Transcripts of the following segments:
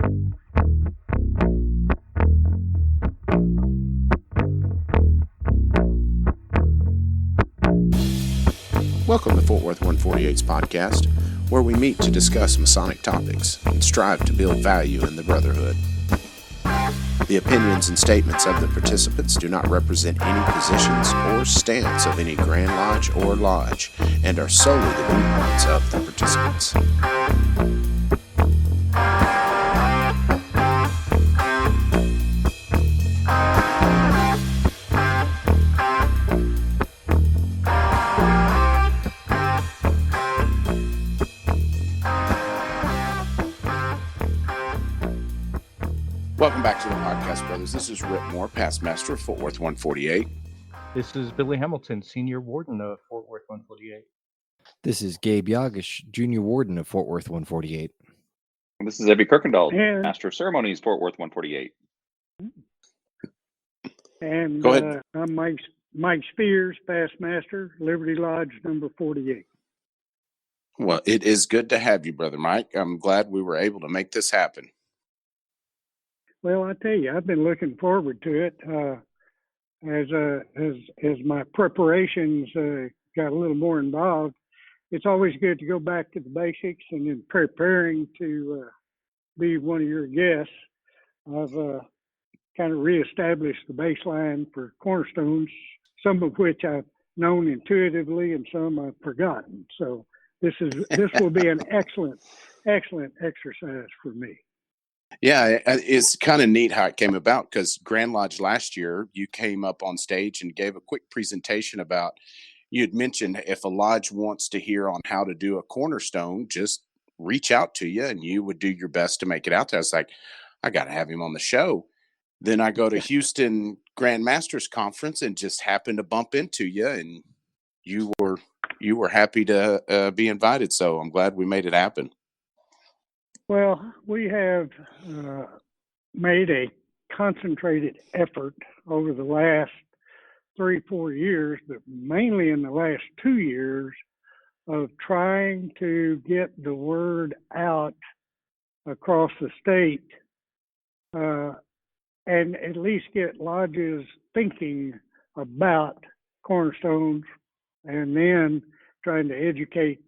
Welcome to Fort Worth 148's podcast, where we meet to discuss Masonic topics and strive to build value in the Brotherhood. The opinions and statements of the participants do not represent any positions or stance of any Grand Lodge or Lodge and are solely the viewpoints of the participants. Welcome back to the podcast, brothers. This is Rick Moore, past master of Fort Worth 148. This is Billy Hamilton, senior warden of Fort Worth 148. This is Gabe Yagish, junior warden of Fort Worth 148. This is Evie Kirkendall, master of ceremonies, Fort Worth 148. And Go ahead. I'm Mike Spears, past master, Liberty Lodge number 48. Well, it is good to have you, Brother Mike. I'm glad we were able to make this happen. Well, I tell you, I've been looking forward to it. As my preparations got a little more involved, it's always good to go back to the basics. And in preparing to be one of your guests, I've kind of reestablished the baseline for cornerstones, some of which I've known intuitively and some I've forgotten. So this will be an excellent exercise for me. Yeah, it's kind of neat how it came about because Grand Lodge last year, you came up on stage and gave a quick presentation about, you had mentioned if a lodge wants to hear on how to do a cornerstone, just reach out to you and you would do your best to make it out there. I was like, I got to have him on the show. Then I go to Houston Grand Masters Conference and just happened to bump into you, and you were happy to be invited. So I'm glad we made it happen. Well, we have made a concentrated effort over the last 3-4 years, but mainly in the last 2 years, of trying to get the word out across the state and at least get lodges thinking about cornerstones, and then trying to educate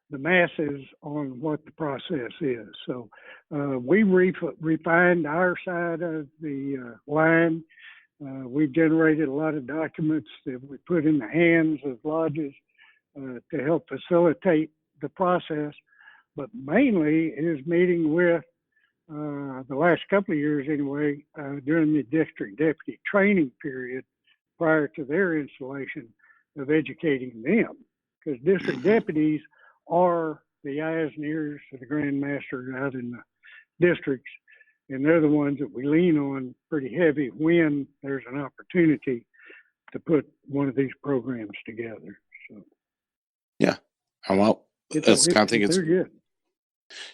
the masses on what the process is. So we refined our side of the line. We've generated a lot of documents that we put in the hands of lodges to help facilitate the process, but mainly is meeting with the last couple of years anyway, during the district deputy training period prior to their installation, of educating them, because district deputies are the eyes and ears of the Grand Master out in the districts, and they're the ones that we lean on pretty heavy when there's an opportunity to put one of these programs together. So, yeah, well, I think it's good.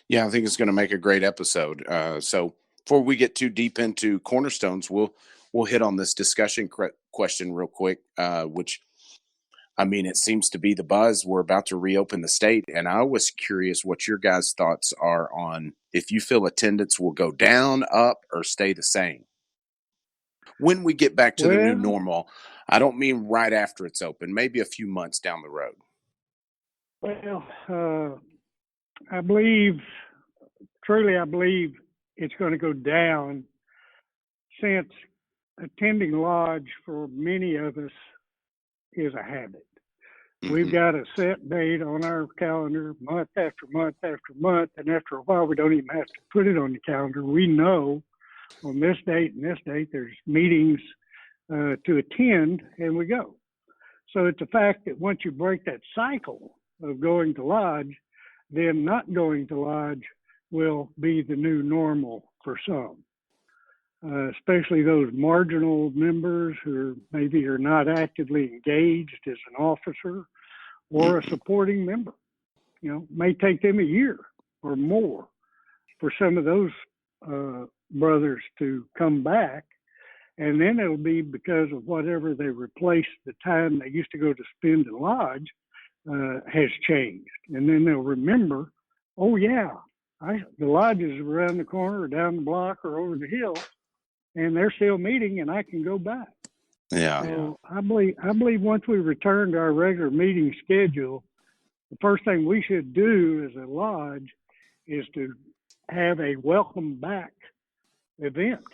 Yeah, I think it's going to make a great episode. So before we get too deep into cornerstones, we'll hit on this discussion question real quick, which, I mean, it seems to be the buzz. We're about to reopen the state, and I was curious what your guys' thoughts are on if you feel attendance will go down, up, or stay the same when we get back to the new normal. I don't mean right after it's open, maybe a few months down the road. Well, I believe it's going to go down, since attending lodge for many of us is a habit. Mm-hmm. We've got a set date on our calendar month after month after month, and after a while we don't even have to put it on the calendar. We know on this date and this date there's meetings to attend, and we go. So it's the fact that once you break that cycle of going to lodge, then not going to lodge will be the new normal for some, especially those marginal members who maybe are not actively engaged as an officer or a supporting member. You know, may take them a year or more for some of those brothers to come back. And then it'll be because of whatever they replaced the time they used to go to spend in lodge has changed. And then they'll remember, oh yeah, The lodges are around the corner or down the block or over the hill, and they're still meeting, and I can go back. Yeah. So I believe once we return to our regular meeting schedule, the first thing we should do as a lodge is to have a welcome back event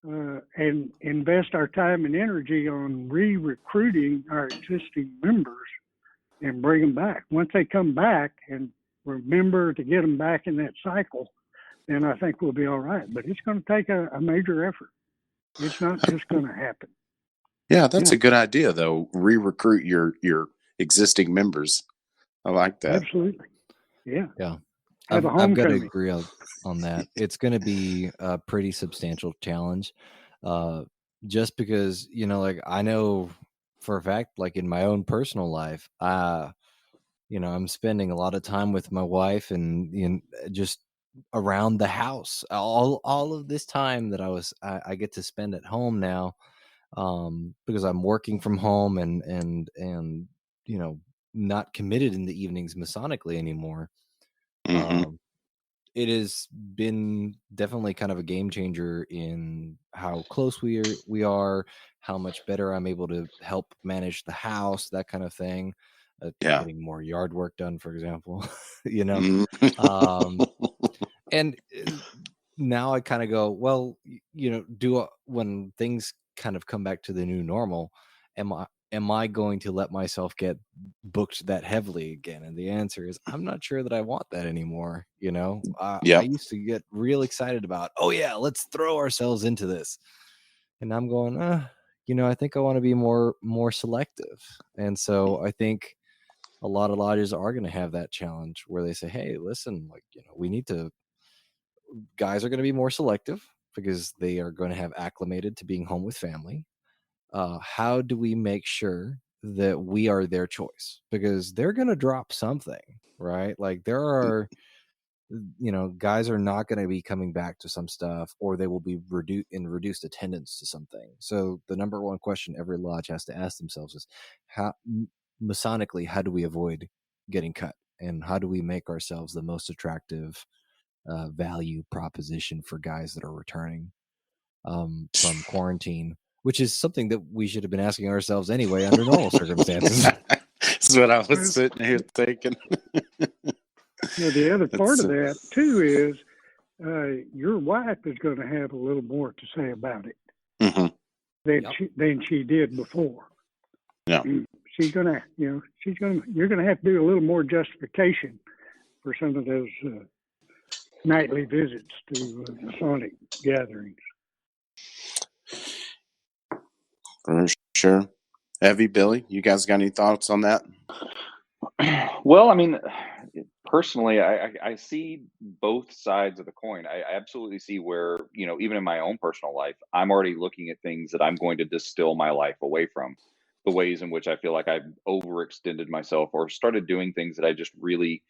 and invest our time and energy on re-recruiting our existing members and bring them back. Once they come back and remember to get them back in that cycle, then I think we'll be all right. But it's going to take a major effort. It's not just going to happen. Yeah, that's a good idea, though. Re-recruit your existing members. I like that. Absolutely. Yeah. Yeah. Have a I've got to homecoming. agree on that. It's going to be a pretty substantial challenge. Just because, like I know for a fact, like in my own personal life, I'm spending a lot of time with my wife and just around the house. All of this time that I get to spend at home now, because I'm working from home and not committed in the evenings masonically anymore. Mm-hmm. It has been definitely kind of a game changer in how close we are, how much better I'm able to help manage the house, that kind of thing. Yeah. Getting more yard work done, for example, Mm-hmm. and now I kind of go, well, when things kind of come back to the new normal, am I going to let myself get booked that heavily again? And the answer is, I'm not sure that I want that anymore. I Yep. used to get real excited about, oh yeah, let's throw ourselves into this. And I'm going, I think I want to be more selective. And so I think a lot of lodges are going to have that challenge where they say, hey, listen, guys are going to be more selective because they are going to have acclimated to being home with family. How do we make sure that we are their choice? Because they're going to drop something, right? Like there are, guys are not going to be coming back to some stuff, or they will be reduced attendance to something. So the number one question every lodge has to ask themselves is, masonically, how do we avoid getting cut? And how do we make ourselves the most attractive value proposition for guys that are returning from quarantine, which is something that we should have been asking ourselves anyway under normal circumstances. That's what I was sitting here thinking. The other part of that too is your wife is going to have a little more to say about it than she did before. Yeah. You're going to have to do a little more justification for some of those nightly visits to Masonic gatherings. For sure. Evie, Billy, you guys got any thoughts on that? Well, I mean, personally, I see both sides of the coin. I absolutely see where, even in my own personal life, I'm already looking at things that I'm going to distill my life away from. The ways in which I feel like I've overextended myself or started doing things that I just really,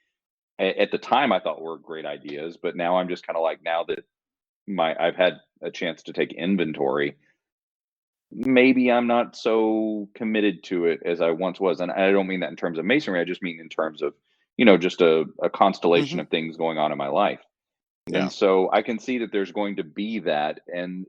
at the time, I thought were great ideas. But now I'm just kind of like, now that I've had a chance to take inventory, maybe I'm not so committed to it as I once was. And I don't mean that in terms of masonry. I just mean in terms of, just a constellation of things going on in my life. Yeah. And so I can see that there's going to be that. And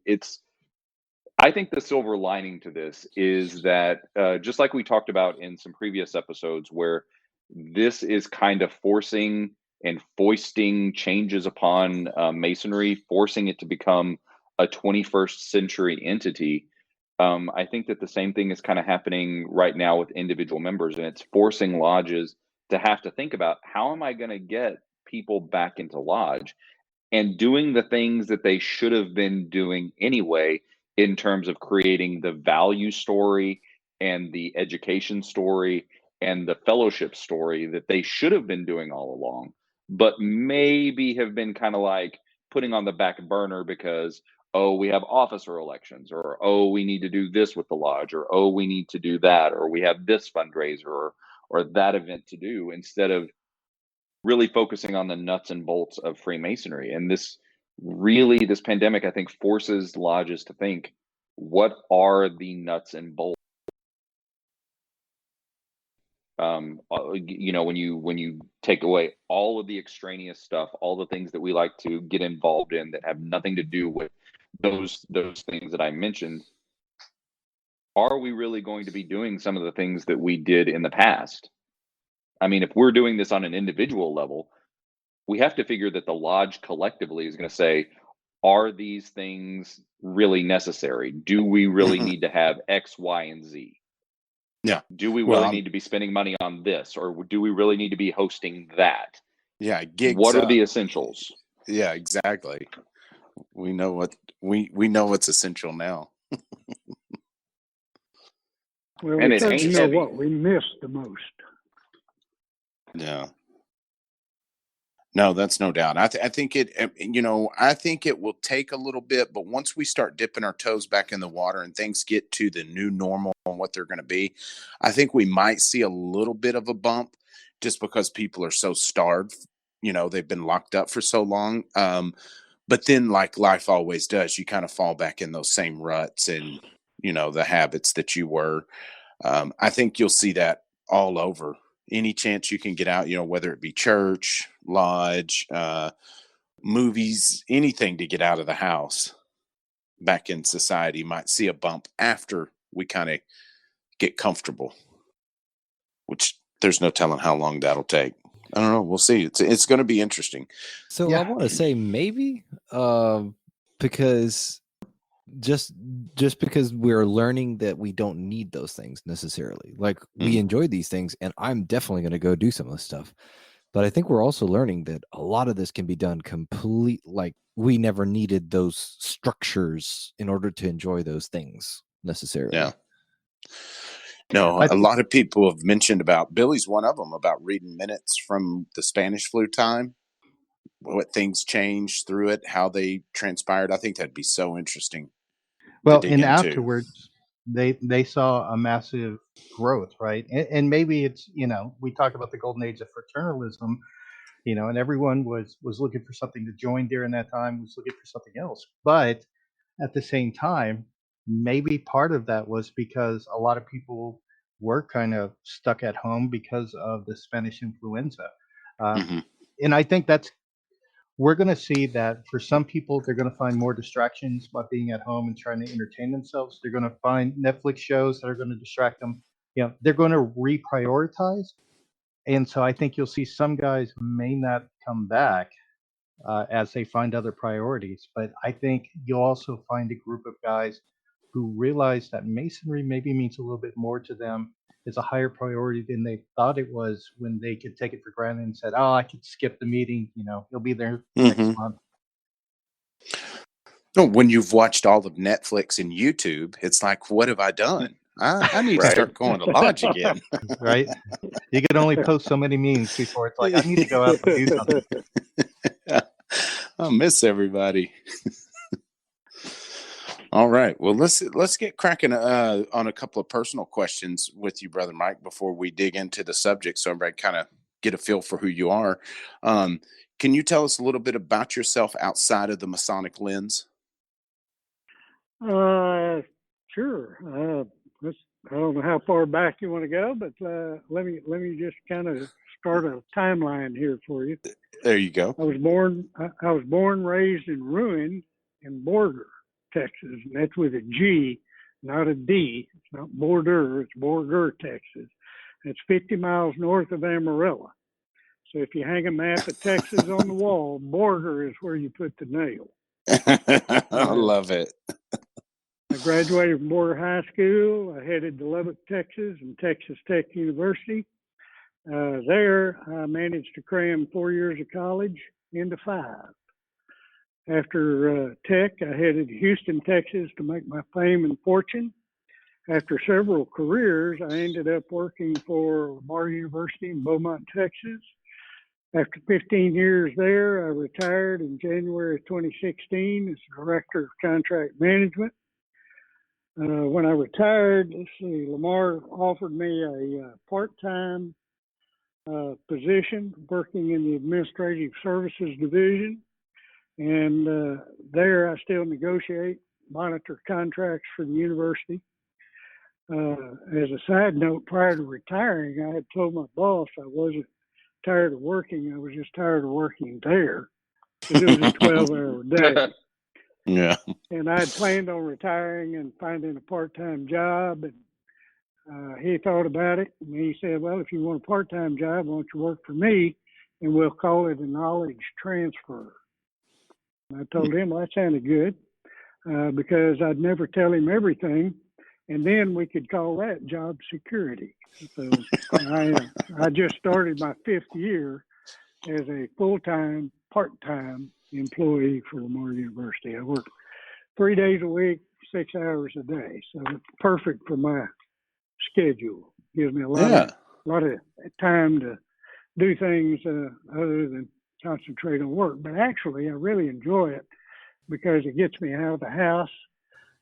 I think the silver lining to this is that just like we talked about in some previous episodes, where this is kind of forcing and foisting changes upon masonry, forcing it to become a 21st century entity. I think that the same thing is kind of happening right now with individual members, and it's forcing lodges to have to think about, how am I going to get people back into lodge and doing the things that they should have been doing anyway, in terms of creating the value story and the education story and the fellowship story that they should have been doing all along, but maybe have been kind of like putting on the back burner because, oh, we have officer elections, or, oh, we need to do this with the lodge, or, oh, we need to do that, or we have this fundraiser or that event to do, instead of really focusing on the nuts and bolts of Freemasonry. And this pandemic, I think, forces lodges to think, what are the nuts and bolts When you take away all of the extraneous stuff, all the things that we like to get involved in that have nothing to do with those things that I mentioned, are we really going to be doing some of the things that we did in the past? I mean, if we're doing this on an individual level, we have to figure that the lodge collectively is going to say, are these things really necessary? Do we really Mhm. need to have X, Y, and Z? Yeah. Do we Well, really need to be spending money on this, or do we really need to be hosting that? yeah, gigs What are up. the essentials? Yeah, exactly. We know what we know what's essential now. Well, And we it certainly ain't know heavy. what we miss the most. Yeah. No, that's no doubt. I think I think it will take a little bit, but once we start dipping our toes back in the water and things get to the new normal and what they're going to be, I think we might see a little bit of a bump just because people are so starved. They've been locked up for so long. But then, like life always does, you kind of fall back in those same ruts and, the habits that you were. I think you'll see that all over. Any chance you can get out, whether it be church, lodge, movies, anything to get out of the house back in society might see a bump after we kind of get comfortable, which there's no telling how long that'll take. I don't know. We'll see. It's going to be interesting. So I Yeah. want to say maybe, because just because we're learning that we don't need those things necessarily. Like we Mhm. enjoy these things, and I'm definitely going to go do some of this stuff. But I think we're also learning that a lot of this can be done complete. Like we never needed those structures in order to enjoy those things necessarily. Yeah. No, I a think lot of people have mentioned about Billy's one of them about reading minutes from the Spanish flu time, what things changed through it, how they transpired. I think that'd be so interesting to well, dig and into. afterwards they saw a massive growth, right? And maybe it's we talk about the golden age of fraternalism, and everyone was looking for something to join during that time, was looking for something else. But at the same time, maybe part of that was because a lot of people were kind of stuck at home because of the Spanish influenza. Uh, Hmm. and I think we're going to see that for some people, they're going to find more distractions by being at home and trying to entertain themselves. They're going to find Netflix shows that are going to distract them. They're going to reprioritize. And so I think you'll see some guys may not come back as they find other priorities. But I think you'll also find a group of guys who realize that masonry maybe means a little bit more to them. It's a higher priority than they thought it was when they could take it for granted and said, "Oh, I could skip the meeting. You'll be there next Hmm. month." No, when you've watched all of Netflix and YouTube, it's like, what have I done? I need to Right. start going to lodge again. Right? You can only post so many memes before it's like, I need to go out and do something. I miss everybody. All right. Well, let's get cracking on a couple of personal questions with you, Brother Mike, before we dig into the subject, so everybody kind of get a feel for who you are. Um, can you tell us a little bit about yourself outside of the Masonic lens? Sure. I don't know how far back you want to go, but let me just kind of start a timeline here for you. There you go. I was born, raised, and ruined in Borger, Texas, and that's with a G, not a D. It's not Border, it's Borger, Texas. It's 50 miles north of Amarillo. So if you hang a map of Texas on the wall, Borger is where you put the nail. I love it. I graduated from Border High School. I headed to Lubbock, Texas, and Texas Tech University. There, I managed to cram 4 years of college into 5. After Tech, I headed to Houston, Texas to make my fame and fortune. After several careers, I ended up working for Lamar University in Beaumont, Texas. After 15 years there, I retired in January of 2016 as Director of Contract Management. When I retired, Lamar offered me a part-time position working in the Administrative Services Division. And there I still negotiate, monitor contracts for the university. As a side note, prior to retiring, I had told my boss I wasn't tired of working. I was just tired of working there because it was a 12-hour day. Yeah. And I had planned on retiring and finding a part-time job. And he thought about it, and he said, well, if you want a part-time job, why don't you work for me, and we'll call it a knowledge transfer. And I told him, well, that sounded good, because I'd never tell him everything, and then we could call that job security. So I just started my 5th year as a full-time, part-time employee for Lamar University. I work 3 days a week, 6 hours a day. So it's perfect for my schedule. Gives me a lot of time to do things other than concentrate on work. But actually, I really enjoy it because it gets me out of the house,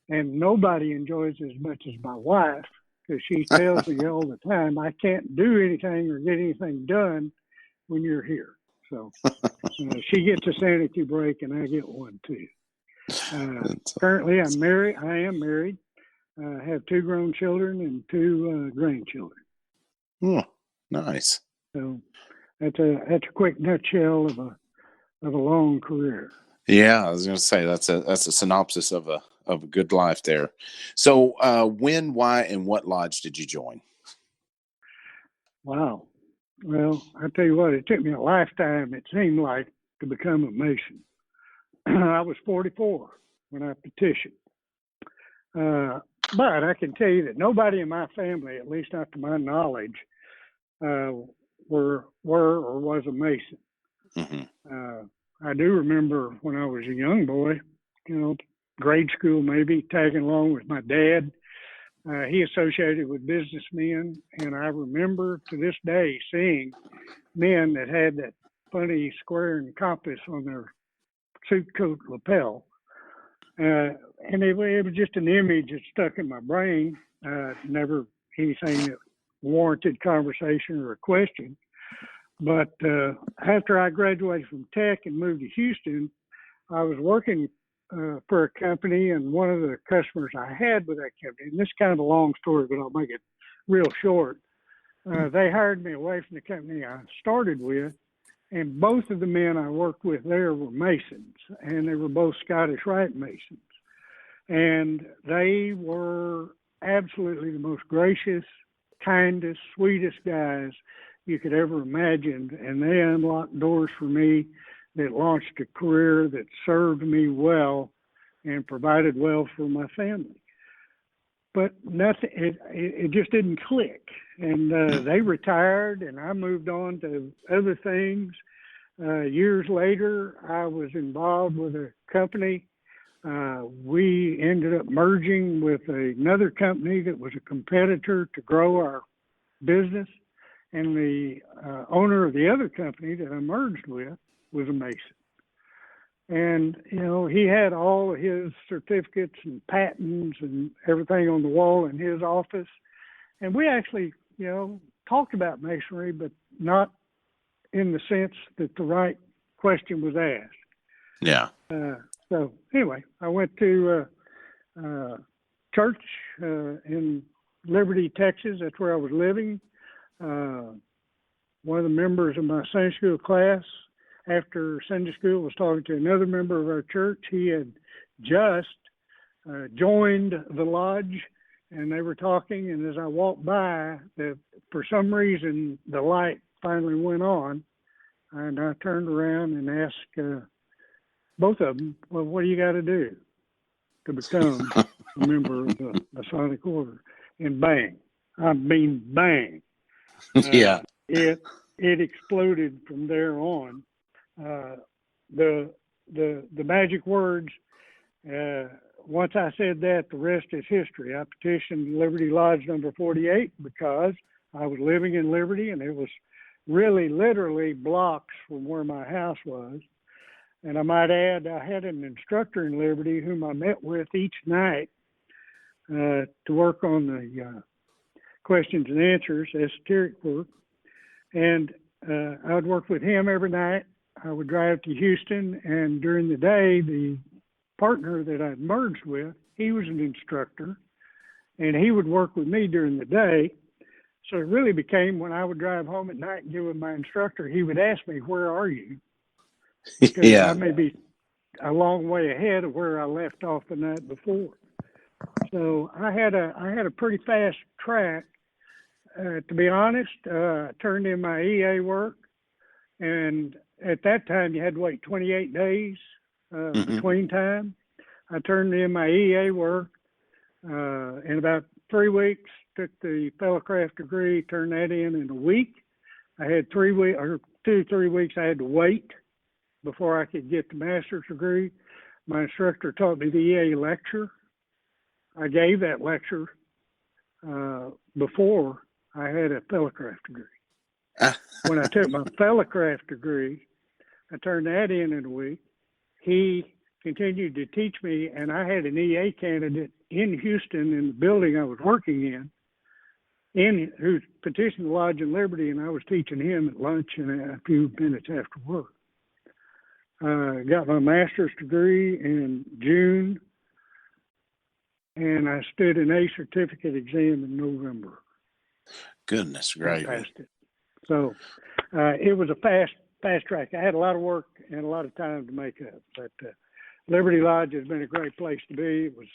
and nobody enjoys it as much as my wife, because she tells me all the time, I can't do anything or get anything done when you're here. So she gets a sanity break, and I get one too. Currently, I am married. I have 2 grown children and 2 grandchildren. Oh, nice. So that's a quick nutshell of a long career. Yeah, I was going to say that's a synopsis of a good life there. So, when, why, and what lodge did you join? Wow. Well, I tell you what, it took me a lifetime, it seemed like, to become a Mason. I was 44 when I petitioned. But I can tell you that nobody in my family, at least not to my knowledge, were or was a Mason. Mm-hmm. I do remember when I was a young boy, grade school maybe, tagging along with my dad. He associated with businessmen, and I remember to this day seeing men that had that funny square and compass on their suit coat lapel. And it was just an image that stuck in my brain, never anything that warranted conversation or a question. But after I graduated from Tech and moved to Houston, I was working for a company, and one of the customers I had with that company, and this is kind of a long story, but I'll make it real short. They hired me away from the company I started with, and both of the men I worked with there were Masons, and they were both Scottish Rite Masons. And they were absolutely the most gracious, kindest, sweetest guys you could ever imagine. And they unlocked doors for me that launched a career that served me well and provided well for my family. But nothing, it just didn't click. And they retired, and I moved on to other things. Years later, I was involved with a company. We ended up merging with another company that was a competitor to grow our business. And the owner of the other company that I merged with was a Mason. And, he had all of his certificates and patents and everything on the wall in his office. And we actually, talked about Masonry, but not in the sense that the right question was asked. Yeah. So anyway, I went to church in Liberty, Texas. That's where I was living. One of the members of my Sunday school class, after Sunday school, was talking to another member of our church. He had just joined the lodge, and they were talking. And as I walked by, for some reason, the light finally went on, and I turned around and asked both of them, well, what do you got to do to become a member of the Masonic Order? And bang. I mean, bang. Yeah. It exploded from there on. The magic words, once I said that, the rest is history. I petitioned Liberty Lodge number 48 because I was living in Liberty, and it was really literally blocks from where my house was. And I might add, I had an instructor in Liberty whom I met with each night to work on the questions and answers, esoteric work. And I would work with him every night. I would drive to Houston, and during the day, the partner that I'd merged with, he was an instructor. and he would work with me during the day. So it really became when I would drive home at night and get with my instructor, he would ask me, "Where are you?" Because Yeah. I may be a long way ahead of where I left off the night before. So I had a pretty fast track. To be honest, I turned in my EA work, and at that time you had to wait 28 days between time. I turned in my EA work in about 3 weeks. Took the fellowcraft degree, turned that in a week. I had 3 weeks or 2 to 3 weeks I had to wait before I could get the master's degree. My instructor taught me the EA lecture. I gave that lecture before I had a fellowcraft degree. When I took my fellowcraft degree, I turned that in a week. He continued to teach me, and I had an EA candidate in Houston in the building I was working in who petitioned the Lodge and Liberty, and I was teaching him at lunch and a few minutes after work. Got my master's degree in June, and I stood an A certificate exam in November. Goodness I gravy. passed it. So it was a fast track. I had a lot of work and a lot of time to make up, but Liberty Lodge has been a great place to be. It was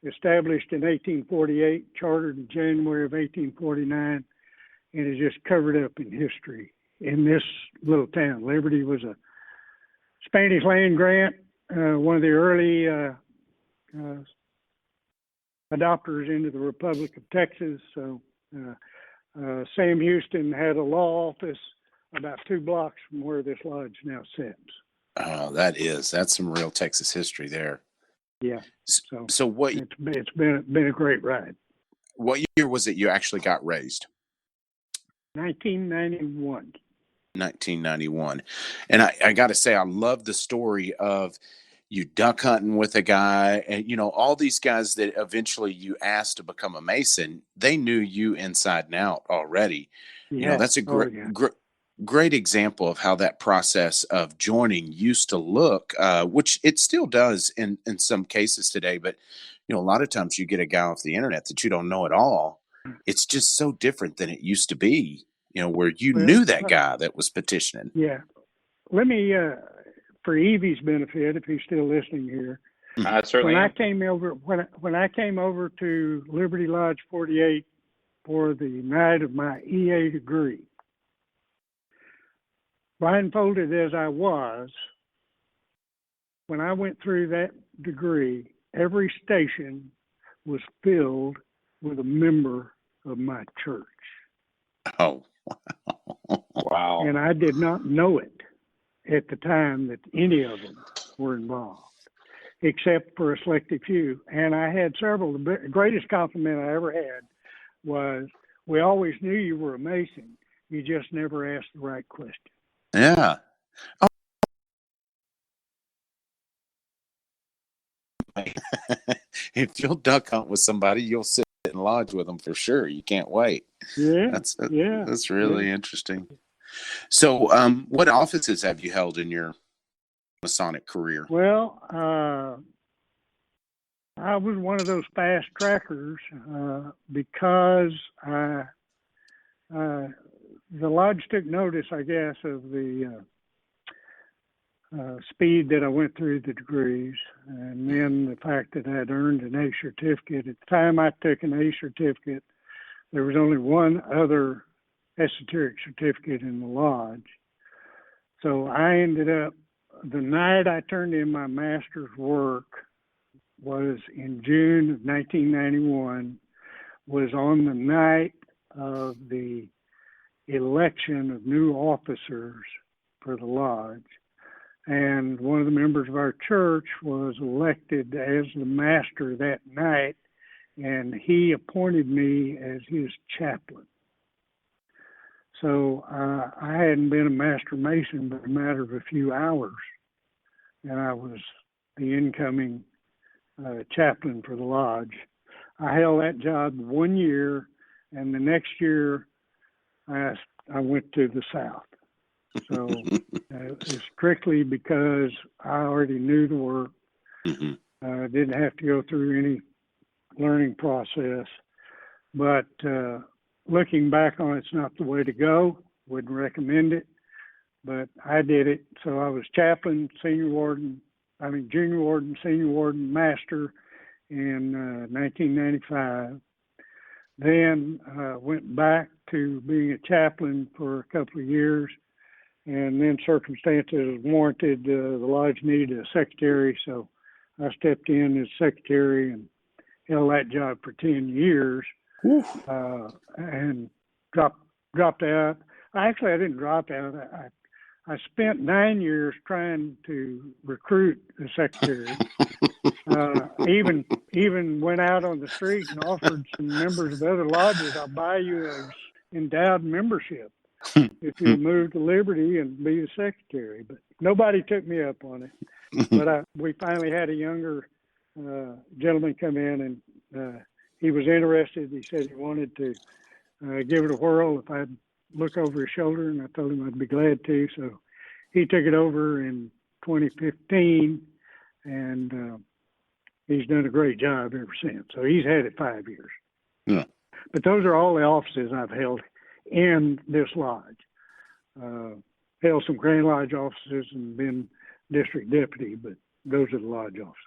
established in 1848, chartered in January of 1849, and is just covered up in history in this little town. Liberty was a Spanish land grant, one of the early adopters into the Republic of Texas. So Sam Houston had a law office about 2 blocks from where this lodge now sits. Oh, that's some real Texas history there. Yeah. So what? It's been a great ride. What year was it you actually got raised? 1991. 1991. And I got to say, I love the story of you duck hunting with a guy, and all these guys that eventually you asked to become a Mason, they knew you inside and out already. Yeah. That's a great example of how that process of joining used to look, which it still does in some cases today. But, a lot of times you get a guy off the internet that you don't know at all. It's just so different than it used to be, where you knew that guy that was petitioning. Yeah. Let me, for Evie's benefit, if he's still listening here, certainly. When I came over to Liberty Lodge 48 for the night of my EA degree, blindfolded as I was, when I went through that degree, every station was filled with a member of my church. Oh, wow. And I did not know it at the time that any of them were involved, except for a selected few. And I had several. The greatest compliment I ever had was, "We always knew you were a Mason. You just never asked the right question." yeah. Oh. If you'll duck hunt with somebody, you'll sit and lodge with them for sure. You can't wait. Yeah, that's really interesting. So, what offices have you held in your Masonic career? Well, I was one of those fast trackers because the lodge took notice, I guess, of the speed that I went through the degrees, and then the fact that I had earned an A certificate. At the time I took an A certificate, there was only one other esoteric certificate in the lodge. So I ended up, the night I turned in my master's work was in June of 1991, was on the night of the election of new officers for the lodge. And one of the members of our church was elected as the master that night, and he appointed me as his chaplain. So I hadn't been a master mason but a matter of a few hours, and I was the incoming chaplain for the lodge. I held that job 1 year, and the next year I went to the South. So it's strictly because I already knew the work. Mm-hmm. Didn't have to go through any learning process. But looking back on it, it's not the way to go. Wouldn't recommend it. But I did it. So I was chaplain, junior warden, senior warden, master in 1995. Then went back to being a chaplain for a couple of years. And then circumstances warranted the lodge needed a secretary. So I stepped in as secretary and held that job for 10 years. And dropped out. I didn't drop out. I spent 9 years trying to recruit a secretary. Even went out on the street and offered some members of other lodges, I'll buy you a endowed membership if you'll move to Liberty and be the secretary. But nobody took me up on it. But we finally had a younger gentleman come in, and he was interested. He said he wanted to give it a whirl if I'd look over his shoulder, and I told him I'd be glad to. So he took it over in 2015, and he's done a great job ever since. So he's had it 5 years. Yeah. But those are all the offices I've held in this lodge. Held some Grand Lodge offices and been district deputy, but those are the lodge offices.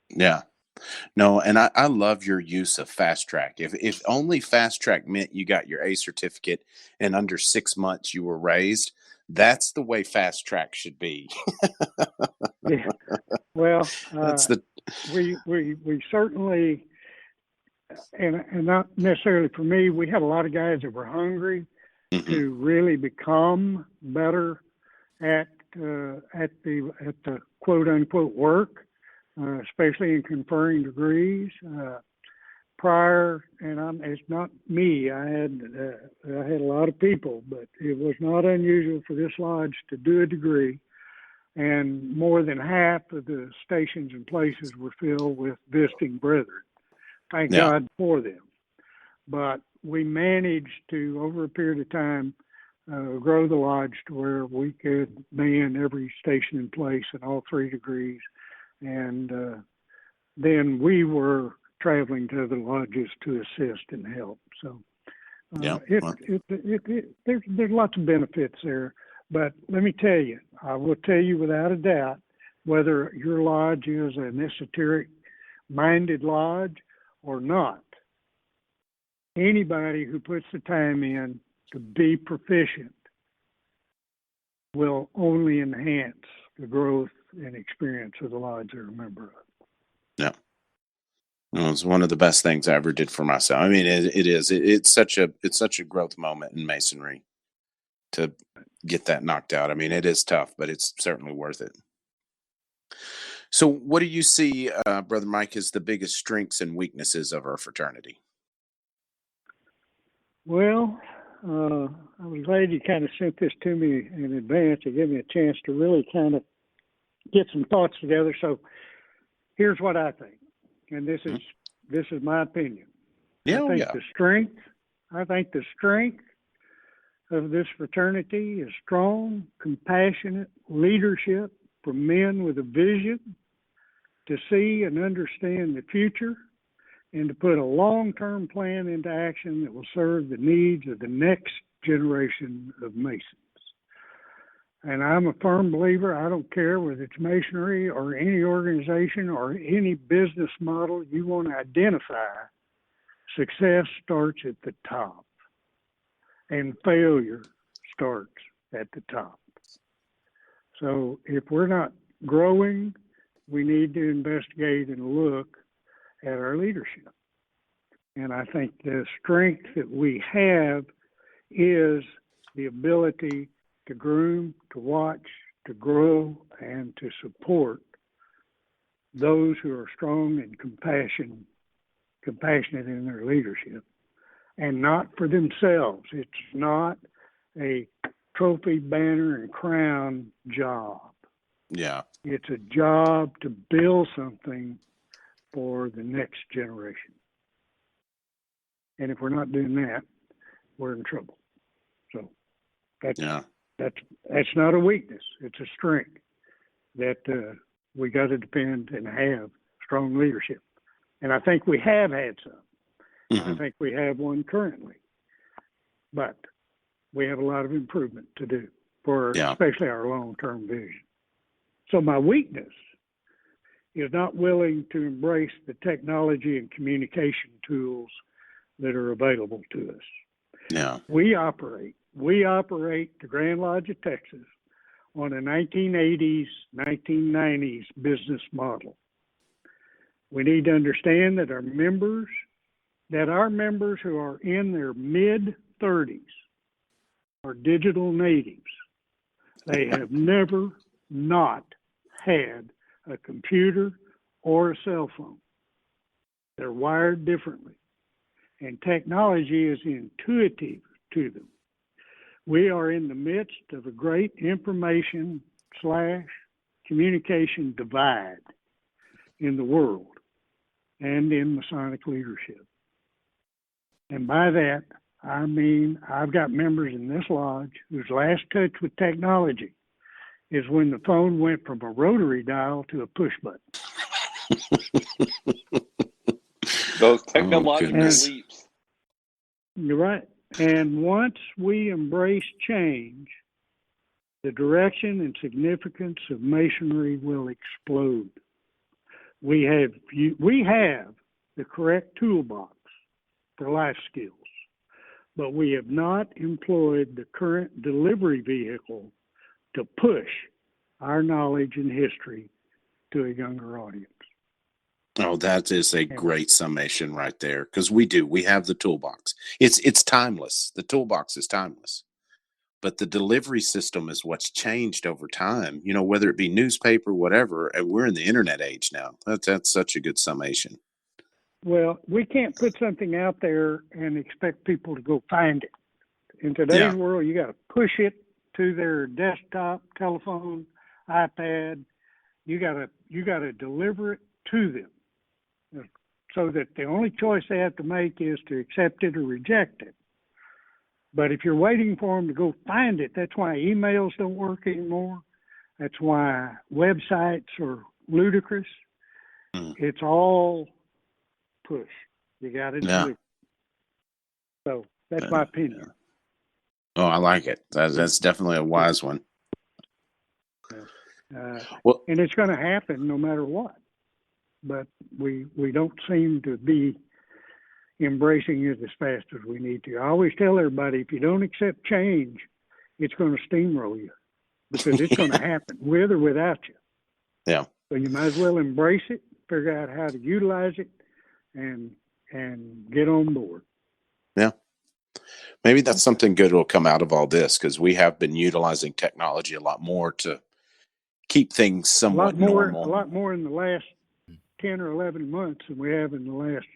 Yeah. No, and I love your use of fast track. If only fast track meant you got your A certificate and under 6 months you were raised, that's the way fast track should be. Yeah. Well, That's we certainly, and not necessarily for me, we had a lot of guys that were hungry to really become better at the quote unquote work. Especially in conferring degrees. It's not me. I had a lot of people, but it was not unusual for this lodge to do a degree, and more than half of the stations and places were filled with visiting brethren. Thank God for them. But we managed to, over a period of time, grow the lodge to where we could man every station in place in all 3 degrees. And then we were traveling to other lodges to assist and help. So there's lots of benefits there. But let me tell you, I will tell you without a doubt, whether your lodge is an esoteric-minded lodge or not, anybody who puts the time in to be proficient will only enhance the growth and experience of the lodge they're a member of. Yeah. Well, it's one of the best things I ever did for myself. I mean, it is. It's such a growth moment in Masonry to get that knocked out. I mean, it is tough, but it's certainly worth it. So what do you see, Brother Mike, as the biggest strengths and weaknesses of our fraternity? Well, I was glad you kind of sent this to me in advance to give me a chance to really kind of get some thoughts together. So here's what I think, and this is my opinion. I think the strength of this fraternity is strong, compassionate leadership from men with a vision to see and understand the future and to put a long-term plan into action that will serve the needs of the next generation of Masons. And I'm a firm believer, I don't care whether it's Masonry or any organization or any business model you want to identify, success starts at the top and failure starts at the top. So if we're not growing, we need to investigate and look at our leadership. And I think the strength that we have is the ability to groom, to watch, to grow, and to support those who are strong and compassionate in their leadership, and not for themselves. It's not a trophy, banner, and crown job. Yeah. It's a job to build something for the next generation. And if we're not doing that, we're in trouble. So that's not a weakness. It's a strength that we got to depend and have strong leadership. And I think we have had some. I Mhm. think we have one currently. But we have a lot of improvement to do for Yeah. especially our long-term vision. So my weakness is not willing to embrace the technology and communication tools that are available to us. Yeah. We operate the Grand Lodge of Texas on a 1980s, 1990s business model. We need to understand that our members who are in their mid-30s are digital natives. They have never not had a computer or a cell phone. They're wired differently, and technology is intuitive to them. We are in the midst of a great information/communication divide in the world and in Masonic leadership. And by that, I mean I've got members in this lodge whose last touch with technology is when the phone went from a rotary dial to a push button. Those technological goodness. leaps. You're right. And once we embrace change, the direction and significance of Masonry will explode. We have the correct toolbox for life skills, but we have not employed the current delivery vehicle to push our knowledge and history to a younger audience. Oh, that is a great summation right there. Because we have the toolbox. It's timeless. The toolbox is timeless. But the delivery system is what's changed over time, whether it be newspaper, whatever, and we're in the internet age now. That's such a good summation. Well, we can't put something out there and expect people to go find it. In today's world, you got to push it to their desktop, telephone, iPad. You got to deliver it to them, so that the only choice they have to make is to accept it or reject it. But if you're waiting for them to go find it, that's why emails don't work anymore. That's why websites are ludicrous. It's all push. You got to deliver. So that's my opinion. Oh, I like it. That's definitely a wise one. And it's going to happen no matter what. But we don't seem to be embracing it as fast as we need to. I always tell everybody, if you don't accept change, it's going to steamroll you, because it's going to happen with or without you. Yeah. So you might as well embrace it, figure out how to utilize it, and get on board. Yeah. Maybe that's something good will come out of all this, because we have been utilizing technology a lot more to keep things somewhat normal. A lot more in the last 10 or 11 months than we have in the last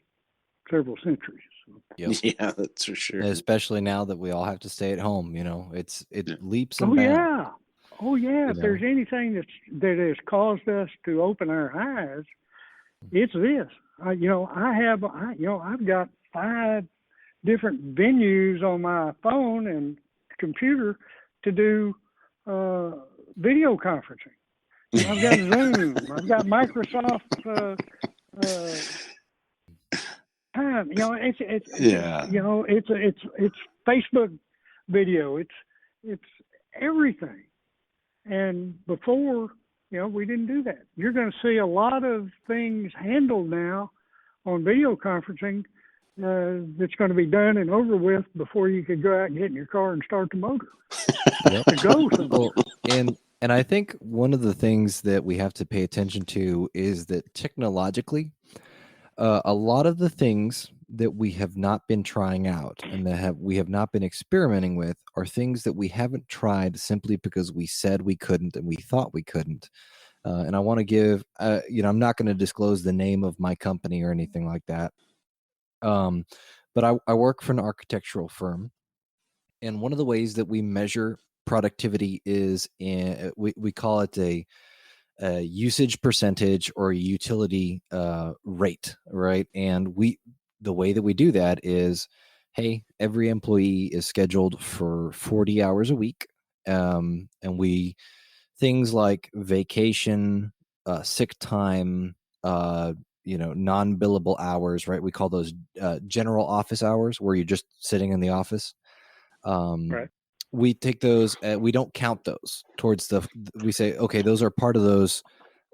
several centuries. So. Yep. Yeah, that's for sure. Especially now that we all have to stay at home, it leaps and bounds. Yeah. Oh yeah. If there's anything that has caused us to open our eyes, it's this. I've got 5 different venues on my phone and computer to do video conferencing. I've got Zoom. I've got Microsoft Time. It's Facebook video. It's everything. And before, we didn't do that. You're going to see a lot of things handled now on video conferencing that's going to be done and over with before you could go out and get in your car and start the motor. Yep. To go somewhere. Well, and I think one of the things that we have to pay attention to is that technologically, a lot of the things that we have not been trying out and that we have not been experimenting with are things that we haven't tried simply because we said we couldn't and we thought we couldn't. And I want to give, I'm not going to disclose the name of my company or anything like that. But I work for an architectural firm, and one of the ways that we measure productivity is we call it a usage percentage or a utility rate, right? And the way that we do that is, hey, every employee is scheduled for 40 hours a week, and things like vacation, sick time, non-billable hours, right? We call those general office hours, where you're just sitting in the office. Right. We take those, we don't count those towards we say, okay, those are part of those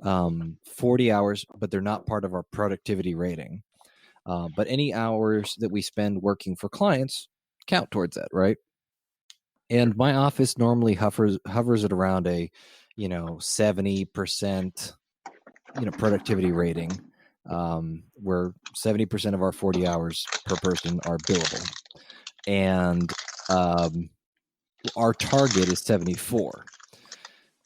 40 hours, but they're not part of our productivity rating. But any hours that we spend working for clients count towards that, right? And my office normally hovers at around a 70% productivity rating, where 70% of our 40 hours per person are billable, and our target is 74.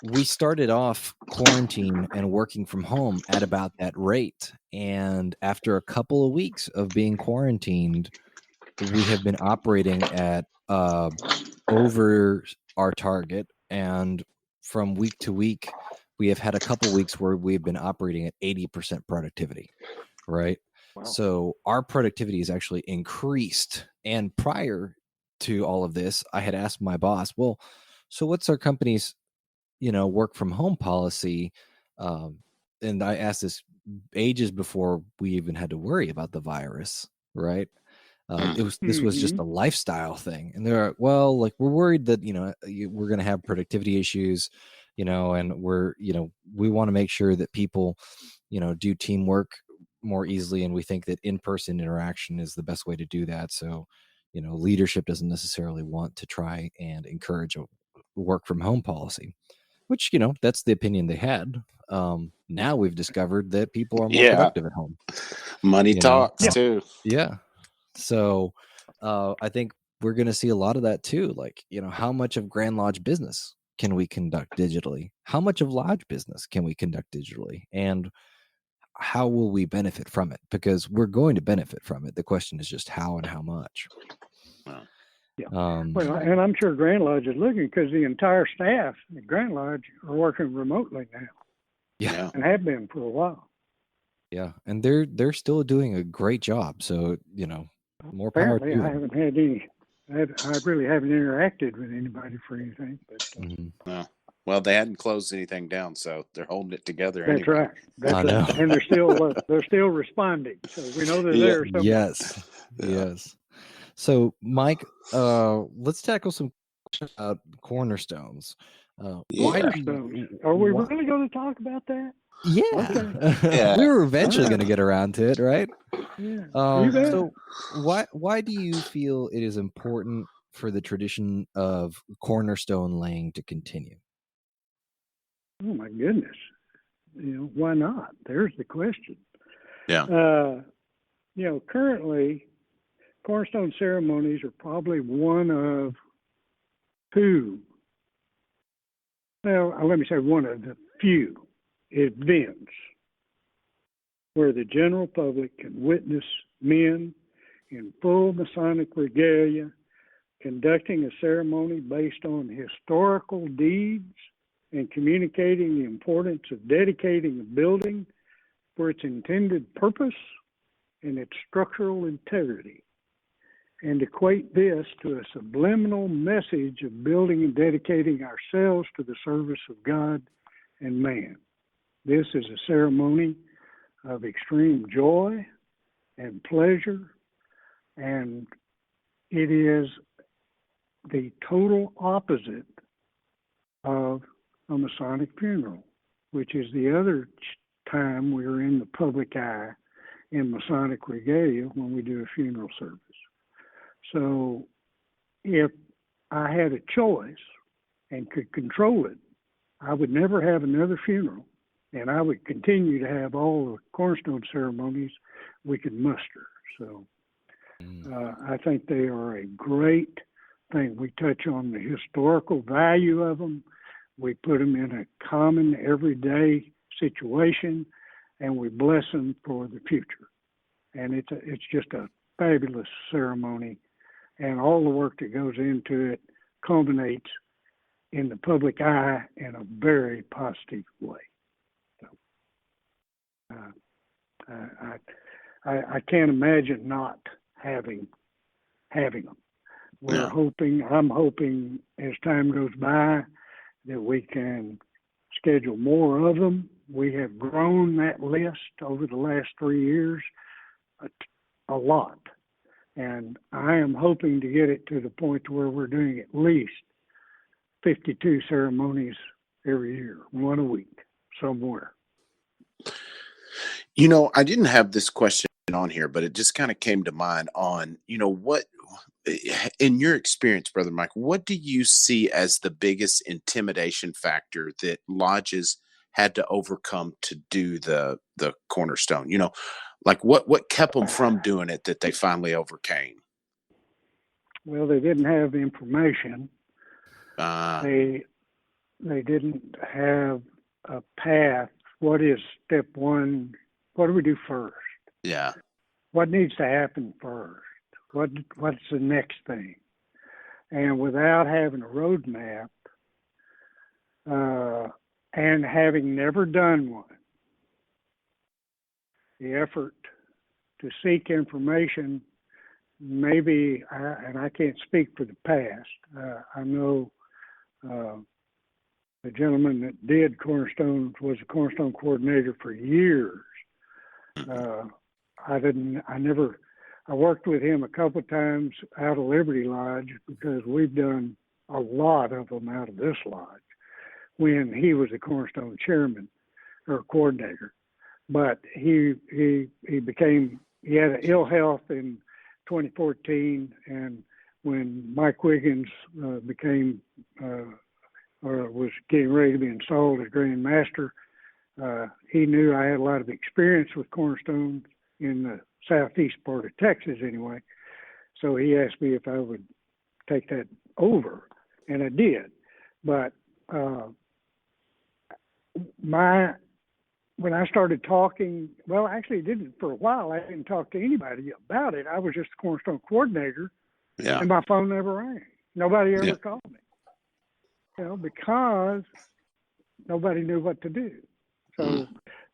We started off quarantine and working from home at about that rate, and after a couple of weeks of being quarantined, we have been operating at over our target, and from week to week, we have had a couple weeks where we've been operating at 80% productivity, right? Wow. So our productivity has actually increased. And prior to all of this, I had asked my boss, well, so what's our company's work from home policy? And I asked this ages before we even had to worry about the virus, right? This was just a lifestyle thing, and they're well, like, we're worried that we're going to have productivity issues, and we want to make sure that people do teamwork more easily, and we think that in-person interaction is the best way to do that. So leadership doesn't necessarily want to try and encourage a work from home policy, which that's the opinion they had. Now we've discovered that people are more productive at home. Money talks too. Yeah. So I think we're going to see a lot of that too. Like, how much of Grand Lodge business can we conduct digitally? How much of lodge business can we conduct digitally? And how will we benefit from it? Because we're going to benefit from it. The question is just how and how much. Yeah. Well, and I'm sure Grand Lodge is looking, because the entire staff at Grand Lodge are working remotely now. Yeah. And have been for a while. Yeah. And they're still doing a great job. So, more power to them. I haven't had any. I really haven't interacted with anybody for anything. But no. Well, they hadn't closed anything down, so they're holding it together. That's anyway. right. That's right. And they're still responding. So we know they're there somewhere. Yes. Yes. So, Mike, let's tackle some questions about cornerstones. Cornerstones. Are we really going to talk about that? Yeah. Okay. We were eventually going to get around to it, right? Yeah. So why do you feel it is important for the tradition of cornerstone laying to continue? Oh my goodness. Why not? There's the question. Yeah. Currently, cornerstone ceremonies are probably one of two. Well, let me say one of the few events where the general public can witness men in full Masonic regalia conducting a ceremony based on historical deeds and communicating the importance of dedicating a building for its intended purpose and its structural integrity, and equate this to a subliminal message of building and dedicating ourselves to the service of God and man. This is a ceremony of extreme joy and pleasure, and it is the total opposite of a Masonic funeral, which is the other time we're in the public eye in Masonic regalia when we do a funeral service. So if I had a choice and could control it, I would never have another funeral, and I would continue to have all the cornerstone ceremonies we could muster. So I think they are a great thing. We touch on the historical value of them. We put them in a common everyday situation, and we bless them for the future. And it's just a fabulous ceremony, and all the work that goes into it culminates in the public eye in a very positive way. So I can't imagine not having them. I'm hoping as time goes by that we can schedule more of them We have grown that list over the last 3 years a lot. And I am hoping to get it to the point to where we're doing at least 52 ceremonies every year, one a week, somewhere. You know, I didn't have this question on here, but it just kind of came to mind on, what, in your experience, Brother Mike, what do you see as the biggest intimidation factor that lodges had to overcome to do the cornerstone? Like what kept them from doing it that they finally overcame? Well, they didn't have information. Uh, They didn't have a path. What is step one? What do we do first? yeah. What needs to happen first? What's the next thing? And without having a roadmap, and having never done one, the effort to seek information, maybe, and I can't speak for the past. I know the gentleman that did Cornerstone was a Cornerstone coordinator for years. I worked with him a couple of times out of Liberty Lodge because we've done a lot of them out of this lodge when he was the Cornerstone chairman or coordinator. But he had ill health in 2014, and when Mike Wiggins was getting ready to be installed as Grand Master, he knew I had a lot of experience with Cornerstone in the southeast part of Texas anyway. So he asked me if I would take that over, and I did. But when I started talking, well, actually didn't for a while. I didn't talk to anybody about it. I was just a Cornerstone coordinator, Yeah. and my phone never rang. Nobody ever Yeah. called me, because nobody knew what to do. So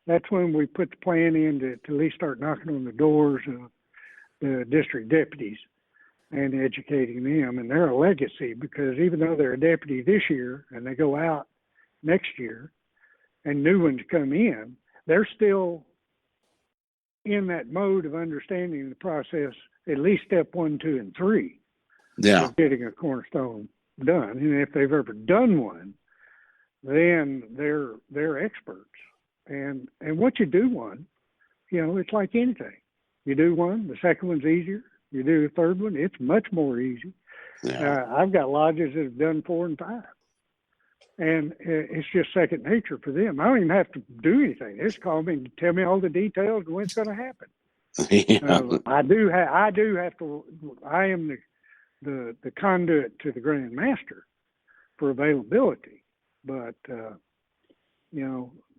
that's when we put the plan in to at least start knocking on the doors of the district deputies and educating them. And they're a legacy, because even though they're a deputy this year and they go out next year and new ones come in, they're still in that mode of understanding the process, at least step 1, 2, and 3 Yeah. of getting a cornerstone done. And if they've ever done one, then they're experts. And once you do one, it's like anything. You do one, the second one's easier. You do the third one, it's much more easy. Yeah. I've got lodges that have done 4 and 5. And it's just second nature for them. I don't even have to do anything. They just call me and tell me all the details of when it's going to happen. Yeah. I do have to. I am the conduit to the Grand Master for availability, but they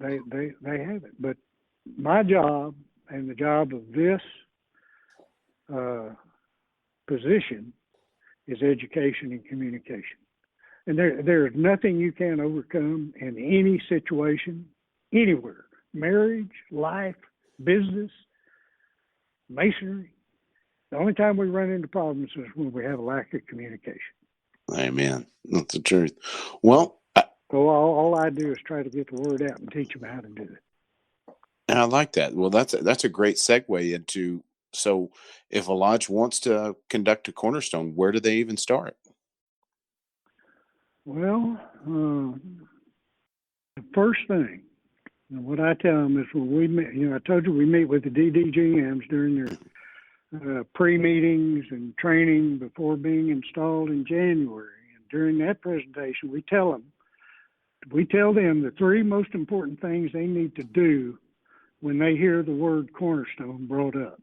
have it. But my job and the job of this position is education and communication. And there is nothing you can't overcome in any situation, anywhere. Marriage, life, business, masonry. The only time we run into problems is when we have a lack of communication. Amen. That's the truth. Well, So all I do is try to get the word out and teach them how to do it. and I like that. Well, that's a great segue into, so if a lodge wants to conduct a cornerstone, where do they even start? Well, the first thing, and what I tell them is when we meet, I told you we meet with the DDGMs during their pre-meetings and training before being installed in January. And during that presentation, we tell them the 3 most important things they need to do when they hear the word cornerstone brought up.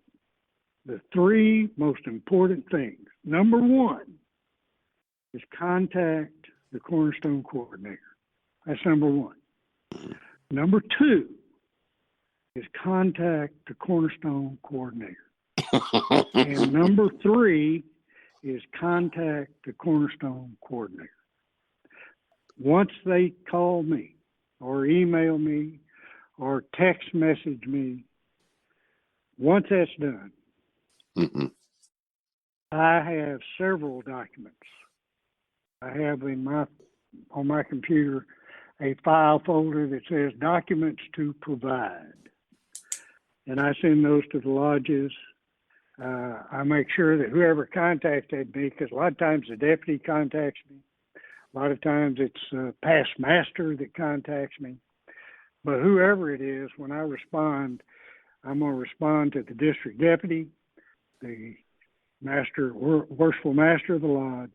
The 3 most important things. Number 1 is contact the Cornerstone Coordinator. That's number 1. Number 2 is contact the Cornerstone Coordinator. And number 3 is contact the Cornerstone Coordinator. Once they call me or email me or text message me, once that's done, I have several documents. I have on my computer a file folder that says documents to provide. And I send those to the lodges. I make sure that whoever contacted me, because a lot of times the deputy contacts me, a lot of times it's a past master that contacts me. But whoever it is, when I respond, I'm going to respond to the district deputy, the master, worshipful master of the lodge,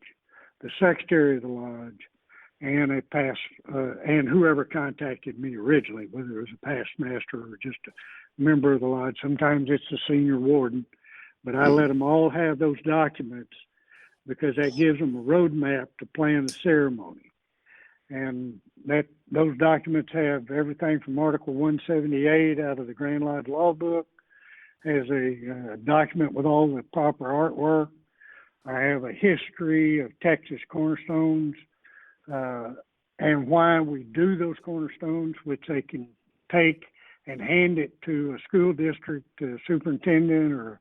the secretary of the lodge, and and whoever contacted me originally, whether it was a past master or just a member of the lodge. Sometimes it's the senior warden, but I let them all have those documents because that gives them a roadmap to plan the ceremony. And those documents have everything from Article 178 out of the Grand Lodge Law Book, has a document with all the proper artwork. I have a history of Texas cornerstones and why we do those cornerstones, which they can take and hand it to a school district superintendent or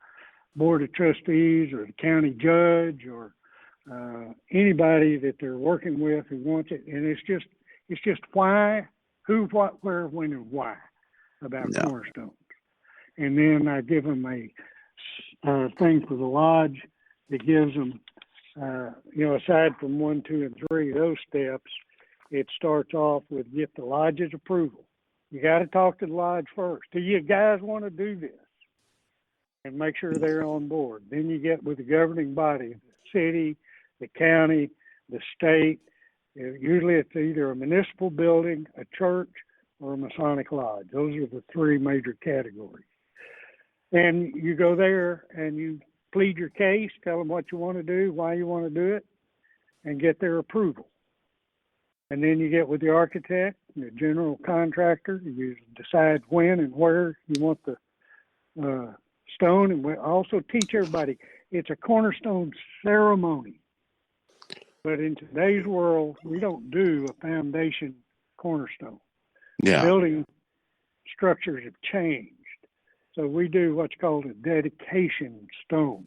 board of trustees or the county judge or anybody that they're working with who wants it. And it's just why, who, what, where, when, and why about cornerstones. And then I give them a thing for the lodge that gives them, aside from 1, 2, and 3, those steps, it starts off with get the lodge's approval. You got to talk to the lodge first. Do you guys want to do this? And make sure they're on board. Then you get with the governing body, the city, the county, the state. Usually it's either a municipal building, a church, or a Masonic lodge. Those are the 3 major categories. And you go there and you plead your case, tell them what you want to do, why you want to do it, and get their approval. And then you get with the architect, the general contractor, you decide when and where you want the stone. And we also teach everybody it's a cornerstone ceremony. But in today's world, we don't do a foundation cornerstone. Yeah. Building structures have changed. So we do what's called a dedication stone.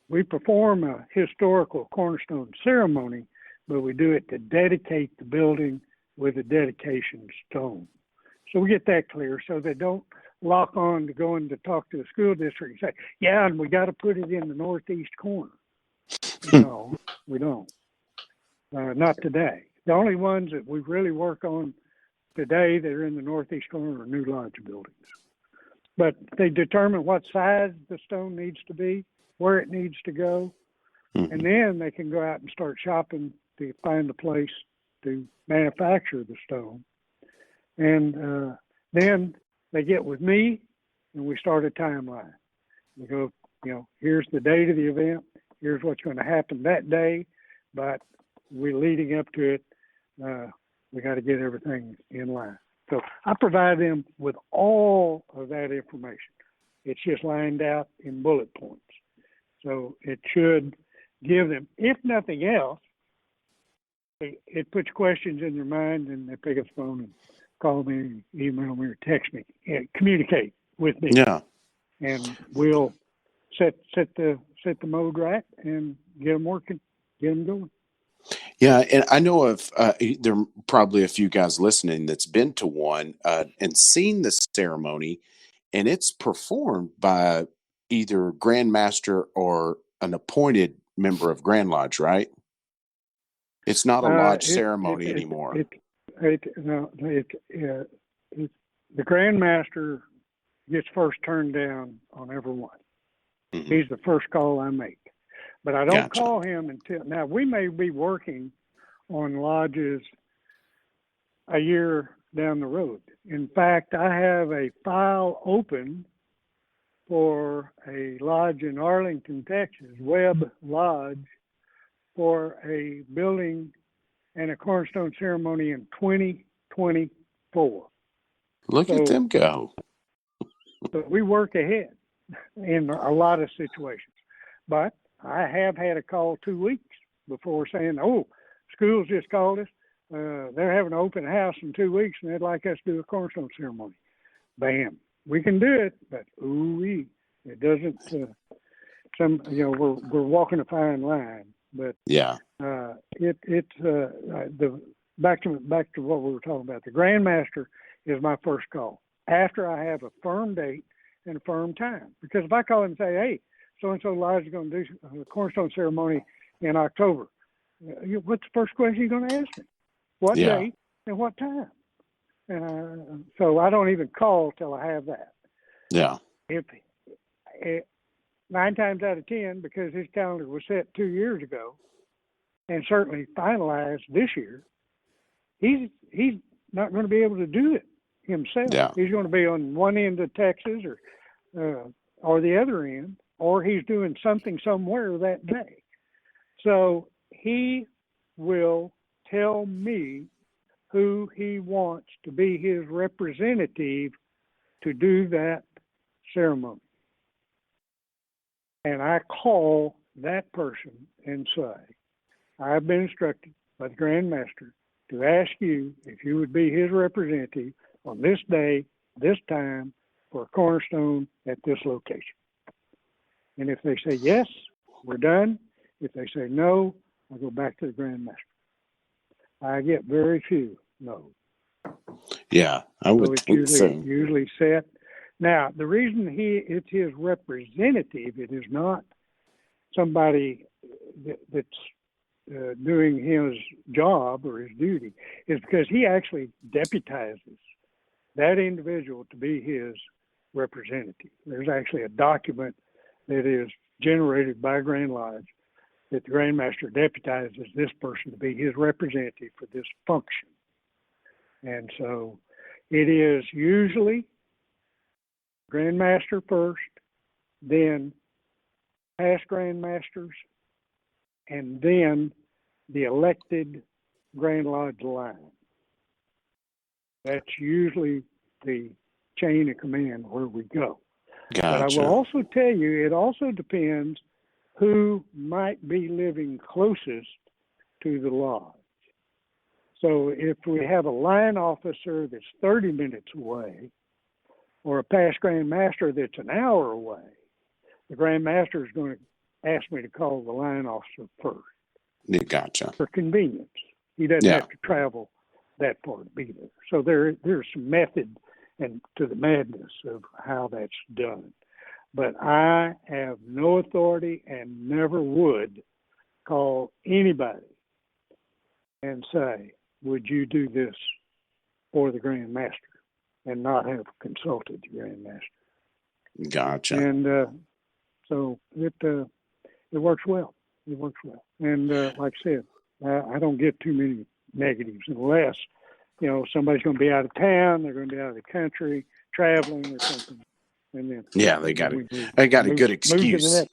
We perform a historical cornerstone ceremony, but we do it to dedicate the building with a dedication stone. So we get that clear so they don't lock on to going to talk to the school district and say, yeah, and we got to put it in the northeast corner. No, we don't. Not today. The only ones that we really work on today that are in the northeast corner are new lodge buildings. But they determine what size the stone needs to be, where it needs to go, and then they can go out and start shopping to find a place to manufacture the stone. And then they get with me, and we start a timeline. We go, here's the date of the event, here's what's going to happen that day, but we're leading up to it. We got to get everything in line. So I provide them with all of that information. It's just lined out in bullet points. So it should give them, if nothing else, it puts questions in their mind and they pick up the phone and call me, email me, or text me, and communicate with me. Yeah. And we'll set the mode right and get them working, get them going. Yeah, and I know of there are probably a few guys listening that's been to one and seen the ceremony, and it's performed by either Grand Master or an appointed member of Grand Lodge, right? It's not a lodge ceremony anymore. The Grand Master gets first turned down on every one. Mm-hmm. He's the first call I make. But I don't call him until now. We may be working on lodges a year down the road. In fact, I have a file open for a lodge in Arlington, Texas, Webb Lodge, for a building and a cornerstone ceremony in 2024. Look at them go. So we work ahead in a lot of situations. But I have had a call 2 weeks before saying, schools just called us. They're having an open house in 2 weeks and they'd like us to do a cornerstone ceremony. Bam. We can do it, but it doesn't, we're walking a fine line, but yeah, the back to what we were talking about. The Grand Master is my first call after I have a firm date and a firm time. Because if I call him and say, "Hey, so and so Lodge is going to do a cornerstone ceremony in October," what's the first question you're going to ask me? What date and what time? So I don't even call till I have that. Yeah. If 9 times out of 10, because his calendar was set 2 years ago, and certainly finalized this year, he's not going to be able to do it himself. Yeah. He's going to be on one end of Texas or the other end, or he's doing something somewhere that day. So he will tell me who he wants to be his representative to do that ceremony. And I call that person and say, I've been instructed by the Grand Master to ask you if you would be his representative on this day, this time, for a cornerstone at this location. And if they say yes, we're done. If they say no, I go back to the Grand Master. I get very few no's. Yeah, I would think so. Usually set. Now, the reason it's his representative, it is not somebody that's doing his job or his duty, is because he actually deputizes that individual to be his representative. There's actually a document that is generated by Grand Lodge that the Grand Master deputizes this person to be his representative for this function. And so it is usually Grand Master first, then past Grand Masters, and then the elected Grand Lodge line. That's usually the chain of command where we go. Gotcha. But I will also tell you, it also depends who might be living closest to the lodge. So if we have a line officer that's 30 minutes away, or a past Grand Master that's an hour away, the Grand Master is going to ask me to call the line officer first. Gotcha. For convenience. He doesn't have to travel that far to be there. So there's some method and to the madness of how that's done. But I have no authority and never would call anybody and say, would you do this for the Grand Master, and not have consulted the Grand Master. Gotcha. And so it works well. It works well. And like I said, I don't get too many negatives unless, somebody's going to be out of town, they're going to be out of the country, traveling or something. And then they got a good excuse.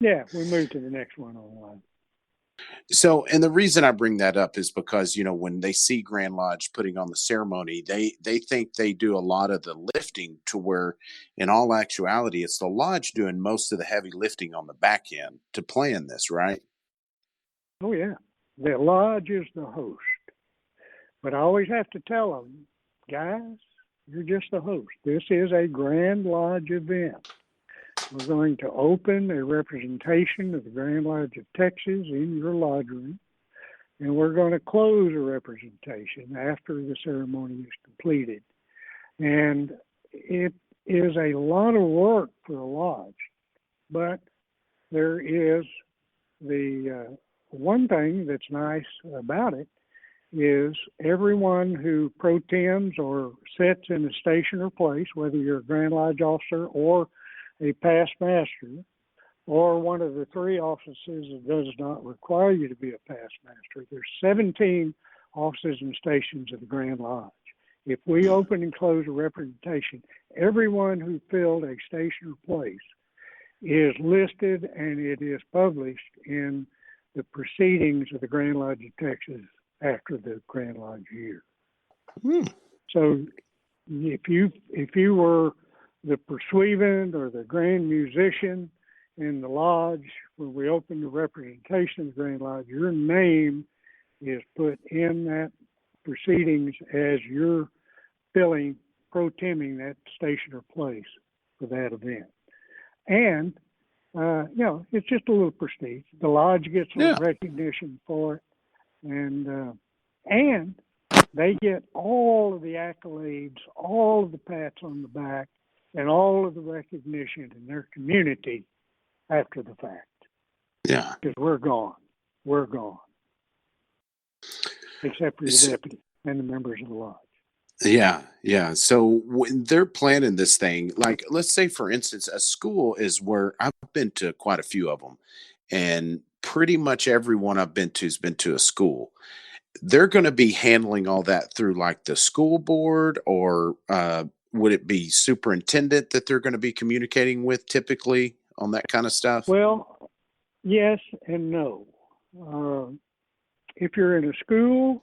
We move to the next one online. So, and the reason I bring that up is because, when they see Grand Lodge putting on the ceremony, they think they do a lot of the lifting, to where in all actuality, it's the lodge doing most of the heavy lifting on the back end to plan this, right? Oh, yeah. The lodge is the host. But I always have to tell them, guys, you're just the host. This is a Grand Lodge event. We're going to open a representation of the Grand Lodge of Texas in your lodge room, and we're going to close a representation after the ceremony is completed. And it is a lot of work for a lodge, but there is the one thing that's nice about it is everyone who pro-tems or sits in a station or place, whether you're a Grand Lodge officer or a past master, or one of the 3 offices that does not require you to be a past master. There's 17 offices and stations of the Grand Lodge. If we open and close a representation, everyone who filled a station or place is listed, and it is published in the proceedings of the Grand Lodge of Texas after the Grand Lodge year. So if you were the pursuivant or the grand musician in the lodge, when we open the representation of the Grand Lodge, your name is put in that proceedings as you're pro-temming that station or place for that event. And, it's just a little prestige. The lodge gets a little recognition for it. And And they get all of the accolades, all of the pats on the back, and all of the recognition in their community after the fact. Yeah. Because we're gone. We're gone. Except for your deputy and the members of the lodge. Yeah, yeah. So when they're planning this thing, like let's say for instance, a school is where I've been to quite a few of them, and pretty much everyone I've been to has been to a school. They're going to be handling all that through like the school board, or would it be superintendent that they're going to be communicating with typically on that kind of stuff? Well, yes and no. If you're in a school,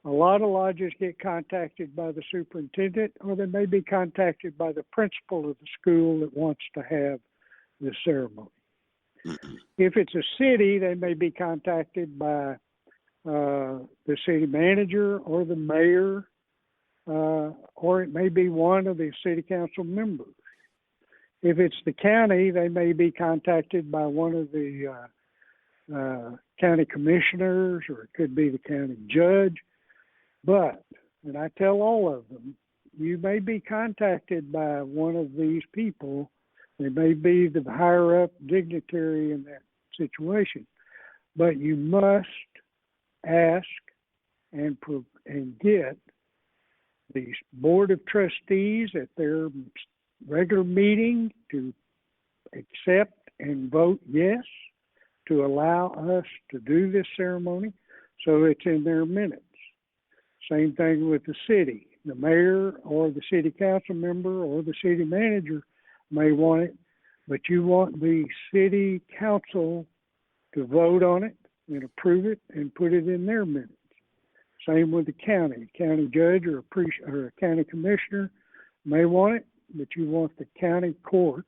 a lot of lodges get contacted by the superintendent, or they may be contacted by the principal of the school that wants to have the ceremony. Mhm. If it's a city, they may be contacted by the city manager or the mayor, or it may be one of the city council members. If it's the county, they may be contacted by one of the county commissioners, or it could be the county judge. But, and I tell all of them, you may be contacted by one of these people. They may be the higher up dignitary in that situation, but you must ask and get the board of trustees at their regular meeting to accept and vote yes to allow us to do this ceremony, so it's in their minutes. Same thing with the city. The mayor or the city council member or the city manager may want it, but you want the city council to vote on it and approve it and put it in their minutes. Same with the county. County judge or a county commissioner may want it, but you want the county court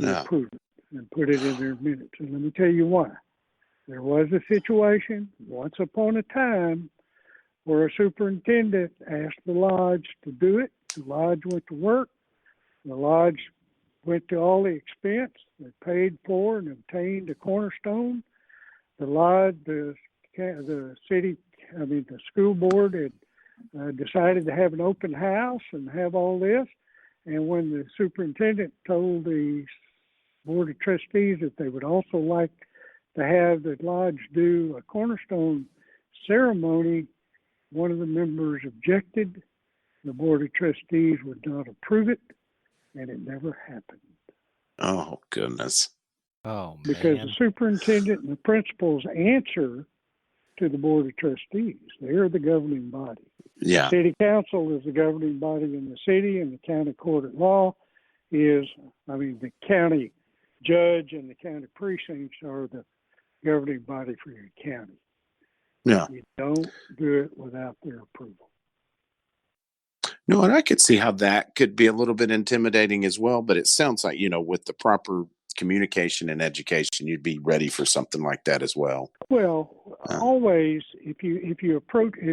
to approve it and put it in their minutes. And let me tell you why. There was a situation once upon a time where a superintendent asked the lodge to do it. The lodge went to work. The lodge went to all the expense. They paid for and obtained a cornerstone. The lodge, the school board had decided to have an open house and have all this. And when the superintendent told the board of trustees that they would also like to have the lodge do a cornerstone ceremony, one of the members objected. The board of trustees would not approve it, and it never happened. Oh, goodness. Oh, Because man. the superintendent and the principals answer to the board of trustees. They're the governing body. Yeah. The city council is the governing body in the city, and the county court of law is, the county judge and the county precincts are the governing body for your county. Yeah. You don't do it without their approval. No, and I could see how that could be a little bit intimidating as well, but it sounds like, with the proper communication and education, you'd be ready for something like that as well. Well, always, if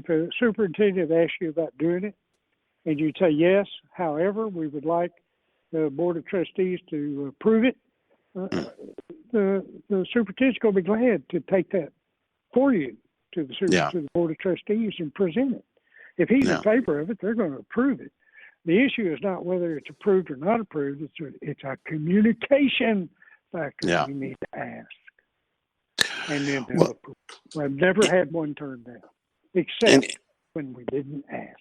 a superintendent asks you about doing it, and you say yes, however, we would like the board of trustees to approve it, the superintendent's going to be glad to take that for you to the board of trustees and present it. If he's in favor of it, they're going to approve it. The issue is not whether it's approved or not approved. It's a communication factor you need to ask. And then they'll approve. I've never had one turned down, except when we didn't ask.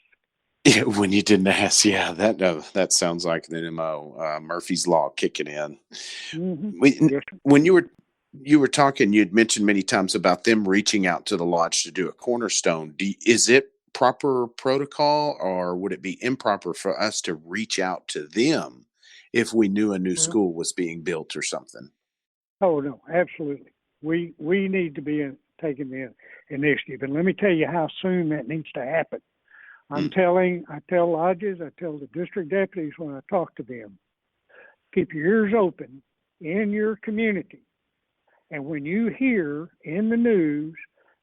Yeah, when you didn't ask, that sounds like the MO, Murphy's Law kicking in. Mm-hmm. When you were talking, you'd mentioned many times about them reaching out to the lodge to do a cornerstone. Is it proper protocol, or would it be improper for us to reach out to them if we knew a new school was being built or something? Oh no, absolutely. We need to be taking the initiative, and let me tell you how soon that needs to happen. I tell lodges, I tell the district deputies when I talk to them, keep your ears open in your community. And when you hear in the news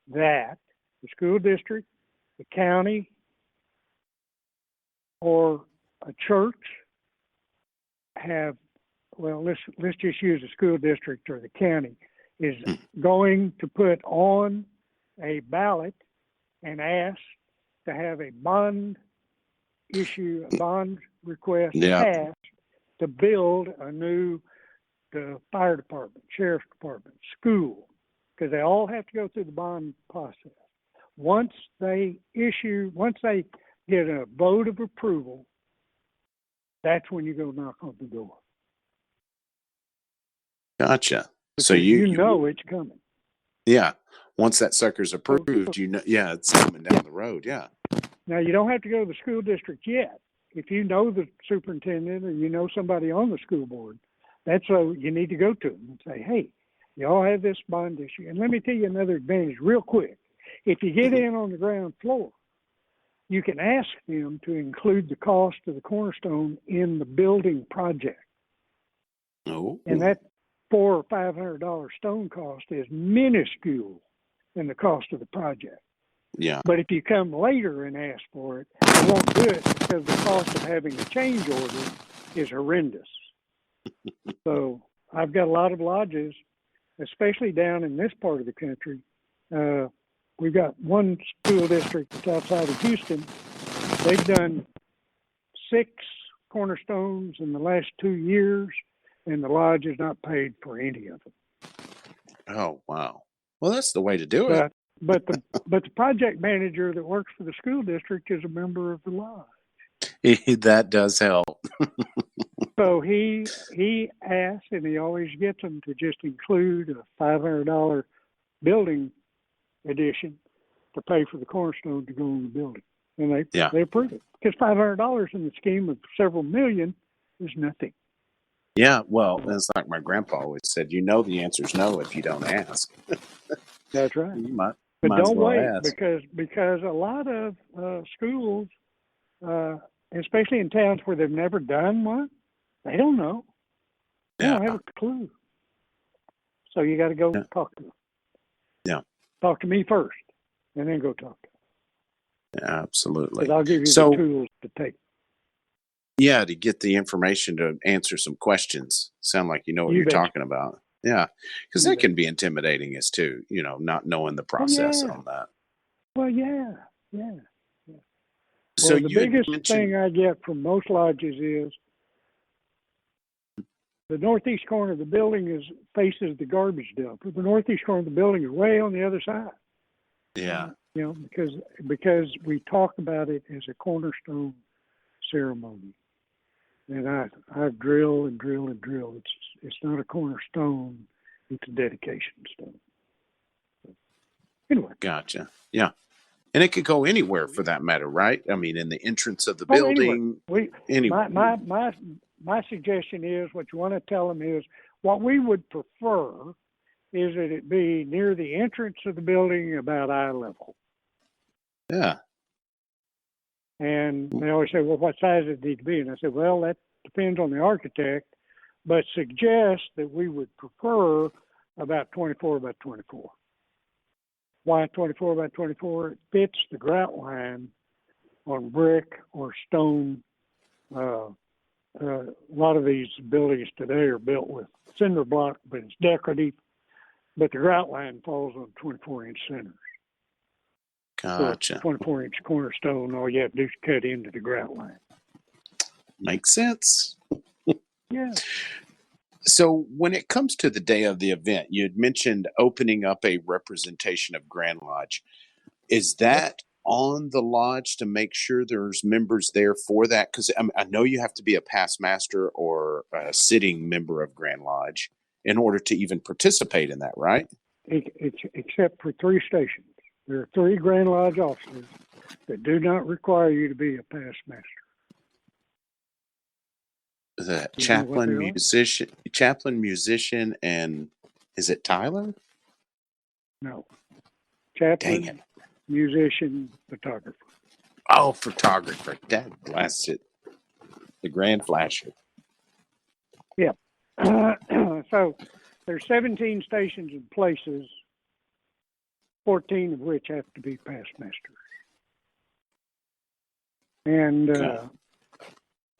that the school district, the county, or a church let's just use the school district or the county is going to put on a ballot and ask to have a bond request passed to build a new fire department, sheriff's department, school, because they all have to go through the bond process. Once they get a vote of approval, that's when you go knock on the door. Gotcha. Because So you know it's coming. Yeah. Once that sucker's approved, you know, it's coming down the road. Yeah. Now, you don't have to go to the school district yet. If you know the superintendent or you know somebody on the school board, that's what you need to go to them and say, hey, y'all have this bond issue. And let me tell you another advantage real quick. If you get in on the ground floor, you can ask them to include the cost of the cornerstone in the building project. Oh. And that $400 or $500 stone cost is minuscule in the cost of the project. Yeah. But if you come later and ask for it, they won't do it because the cost of having a change order is horrendous. So I've got a lot of lodges, especially down in this part of the country. We've got one school district that's outside of Houston. They've done 6 cornerstones in the last 2 years, and the lodge has not paid for any of them. Oh, wow. Well, that's the way to do it. But the project manager that works for the school district is a member of the lodge. That does help. So he asks, and he always gets them to just include a $500 building addition to pay for the cornerstone to go in the building, and they approve it because $500 in the scheme of several million is nothing. Yeah, well, it's like my grandpa always said, you know the answer's no if you don't ask. That's right. You might But don't well wait ask. because a lot of schools, especially in towns where they've never done one, they don't know. They don't have a clue. So you got to go talk to them. Yeah. Talk to me first, and then go talk to them. Yeah, absolutely. Because I'll give you the tools to take. Yeah, to get the information to answer some questions. Sound like you know what you're talking about. Yeah, because that can be intimidating as too, not knowing the process on that. Well, yeah. So well, the biggest thing I get from most lodges is the northeast corner of the building faces the garbage dump. The northeast corner of the building is way on the other side. Yeah. Because we talk about it as a cornerstone ceremony. And I drill and drill and drill. It's not a cornerstone, it's a dedication stone. Anyway. Gotcha. Yeah. And it could go anywhere for that matter, right? I mean, in the entrance of the building. Anywhere. My suggestion is, what you want to tell them is, what we would prefer is that it be near the entrance of the building about eye level. Yeah. And they always say, well, what size does it need to be? And I said, well, that depends on the architect, but suggest that we would prefer about 24 by 24. Why 24 by 24? It fits the grout line on brick or stone. A lot of these buildings today are built with cinder block, but it's decorative. But the grout line falls on 24-inch centers. Gotcha. So 24-inch cornerstone, all you have to do is cut into the grout line. Makes sense. Yeah. So when it comes to the day of the event, you had mentioned opening up a representation of Grand Lodge. Is that on the lodge to make sure there's members there for that? Because I know you have to be a past master or a sitting member of Grand Lodge in order to even participate in that, right? Except for 3 stations. There are 3 Grand Lodge officers that do not require you to be a past master. The chaplain, musician, and is it Tyler? No. Chaplain, musician, photographer. Oh, photographer. Dad bless it. The Grand Flasher. Yeah. So there's 17 stations and places, 14 of which have to be past masters.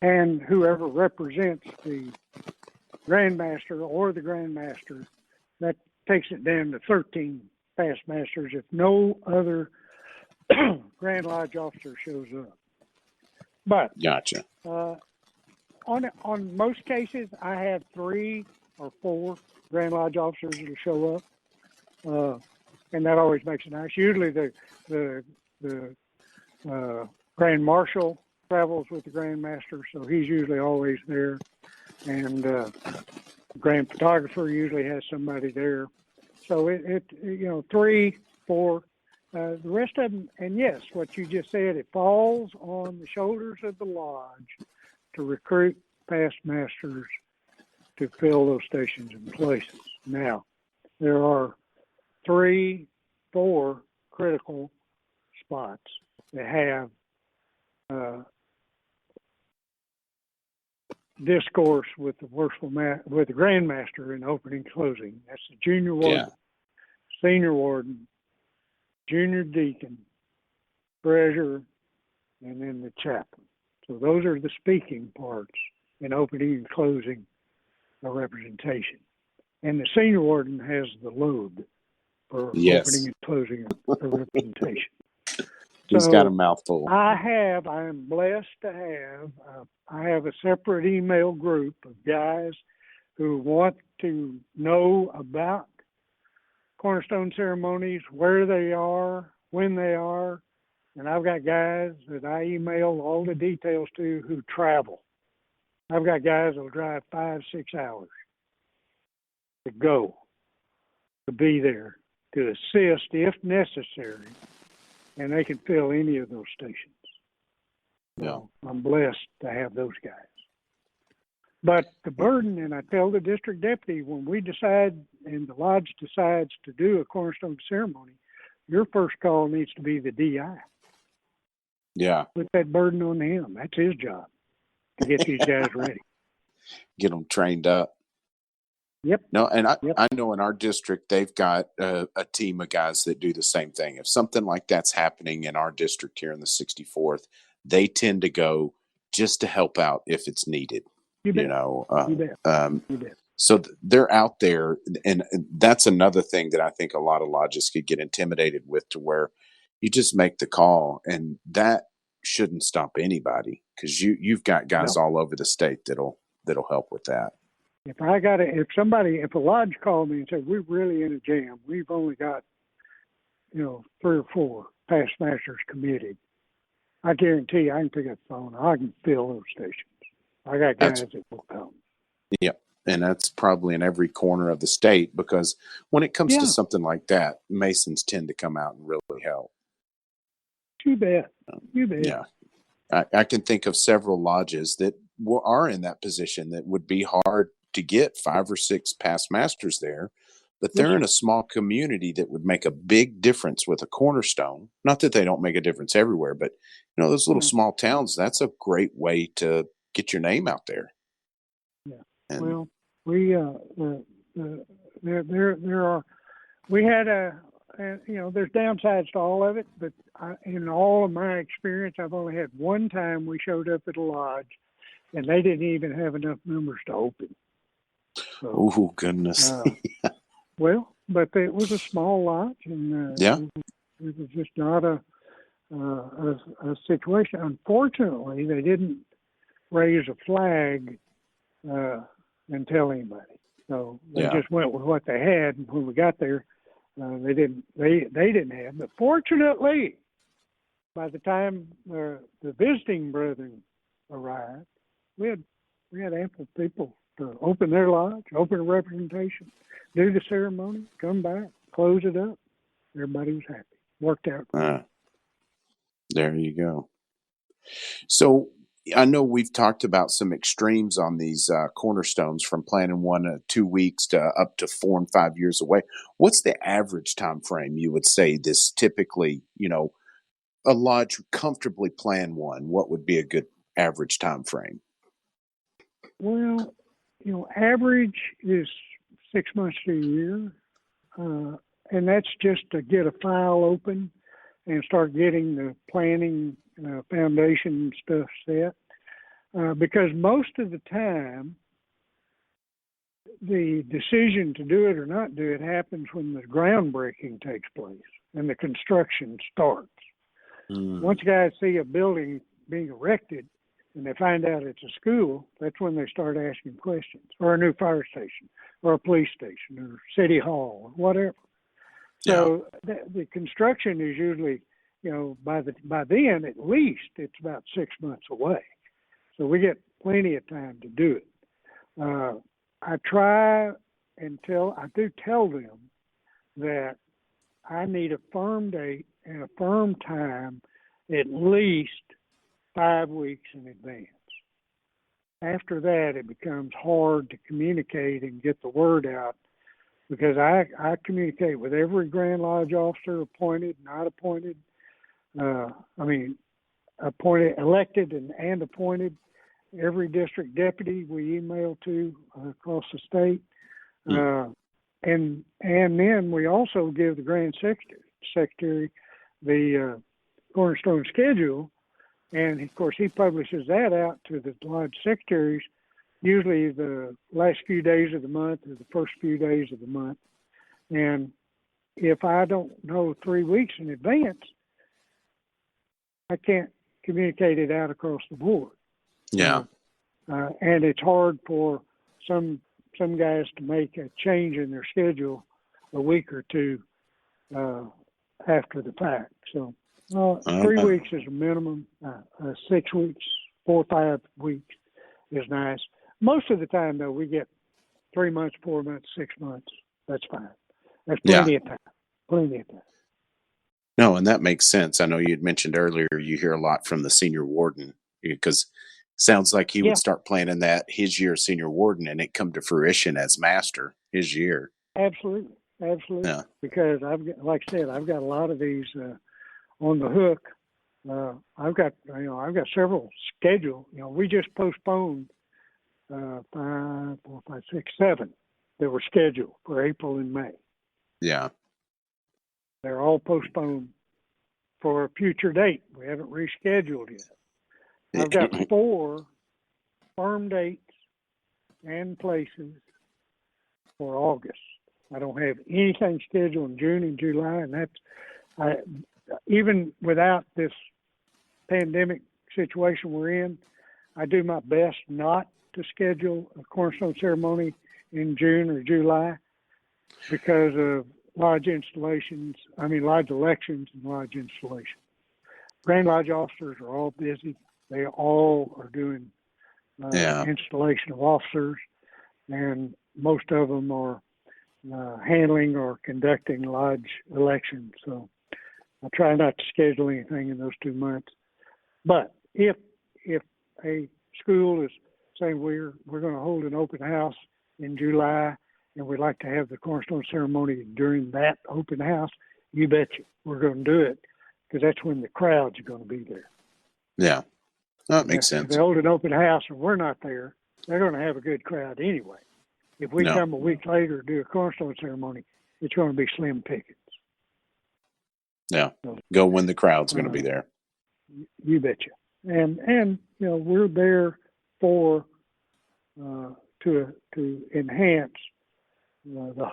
And whoever represents the Grandmaster or the Grandmaster, that takes it down to 13 past masters if no other Grand Lodge officer shows up. But Gotcha. on most cases, I have 3 or 4 Grand Lodge officers that'll show up, and that always makes it nice. Usually, the Grand Marshal travels with the Grand Master, so he's usually always there, and the Grand Photographer usually has somebody there. So it 3, 4. The rest of them, and yes, what you just said, it falls on the shoulders of the lodge to recruit past masters to fill those stations and places. Now, there are 3, 4 critical spots that have discourse with the with the Grand Master in opening and closing. That's the junior warden, senior warden, junior deacon, treasurer, and then the chaplain. So those are the speaking parts in opening and closing a representation. And the senior warden has the load for opening and closing a representation. He's got a mouthful. I am blessed to have a separate email group of guys who want to know about cornerstone ceremonies, where they are, when they are, and I've got guys that I email all the details to who travel. I've got guys that will drive 5, 6 hours to go, to be there, to assist if necessary, and they can fill any of those stations. So I'm blessed to have those guys. But the burden, and I tell the district deputy, when we decide and the lodge decides to do a cornerstone ceremony, your first call needs to be the DI. Yeah. Put that burden on him. That's his job, to get these guys ready. Get them trained up. Yep. No, and I know in our district, they've got a team of guys that do the same thing. If something like that's happening in our district here in the 64th, they tend to go just to help out if it's needed. You bet. You bet. So they're out there, and that's another thing that I think a lot of lodges could get intimidated with, to where you just make the call, and that shouldn't stop anybody, because you've got guys all over the state that'll help with that. If a lodge called me and said, we're really in a jam, we've only got 3 or 4 past masters committed, I guarantee I can pick up the phone. I can fill those stations. I got guys that will come. Yep. And that's probably in every corner of the state, because when it comes to something like that, Masons tend to come out and really help. You bet. You bet. Yeah. I can think of several lodges that are in that position that would be hard to get 5 or 6 past masters there, but they're in a small community that would make a big difference with a cornerstone. Not that they don't make a difference everywhere, but those little small towns, that's a great way to get your name out there. Yeah. And we there's downsides to all of it, but in all of my experience, I've only had one time we showed up at a lodge and they didn't even have enough members to open. So, oh goodness! But it was a small lodge, and it was just not a situation. Unfortunately, they didn't raise a flag and tell anybody. So they just went with what they had. And when we got there, they didn't have. But fortunately, by the time the visiting brethren arrived, we had ample people to open their lodge, open a representation, do the ceremony, come back, close it up. Everybody was happy. Worked out. There you go. So I know we've talked about some extremes on these cornerstones, from planning 1 to 2 weeks to up to 4 and 5 years away. What's the average time frame you would say this typically, a lodge comfortably plan one? What would be a good average time frame? Well, average is 6 months to a year. And that's just to get a file open and start getting the planning foundation stuff set. Because most of the time, the decision to do it or not do it happens when the groundbreaking takes place and the construction starts. Once guys see a building being erected and they find out it's a school, that's when they start asking questions, or a new fire station, or a police station, or city hall, or whatever. So the construction is usually, by then at least it's about 6 months away. So we get plenty of time to do it. I try I do tell them that I need a firm date and a firm time at least 5 weeks in advance. After that, it becomes hard to communicate and get the word out, because I communicate with every Grand Lodge officer, appointed, not appointed. Appointed, elected, and appointed. Every district deputy we email to across the state. And then we also give the Grand Secretary the Cornerstone schedule, and of course he publishes that out to the Lodge Secretaries, usually the last few days of the month or the first few days of the month. And if I don't know 3 weeks in advance, I can't communicate it out across the board. And it's hard for some guys to make a change in their schedule a week or two after the fact. So 3 weeks is a minimum. 6 weeks, 4 or 5 weeks is nice. Most of the time, though, we get 3 months, 4 months, 6 months. That's fine. That's plenty of time. Plenty of time. No, and that makes sense. I know you'd mentioned earlier you hear a lot from the senior warden, because sounds like he would start planning that his year as senior warden, and it come to fruition as master his year. Absolutely. Yeah. Because I've got a lot of these on the hook. I've got several scheduled. We just postponed 5, 4, 5, 6, 7 that were scheduled for April and May. Yeah. They're all postponed for a future date. We haven't rescheduled yet. I've got 4 firm dates and places for August. I don't have anything scheduled in June and July, and that's even without this pandemic situation we're in, I do my best not to schedule a cornerstone ceremony in June or July because of lodge elections and lodge installations. Grand Lodge officers are all busy. They all are doing installation of officers, and most of them are handling or conducting lodge elections. So I try not to schedule anything in those 2 months. But if a school is saying we're going to hold an open house in July and we'd like to have the cornerstone ceremony during that open house, you betcha we're going to do it, because that's when the crowds are going to be there. Yeah, that makes sense. If they hold an open house and we're not there, they're going to have a good crowd anyway. If we come a week later to do a cornerstone ceremony, it's going to be slim pickings. Yeah, go when the crowd's going to be there. You betcha. And we're there for to enhance the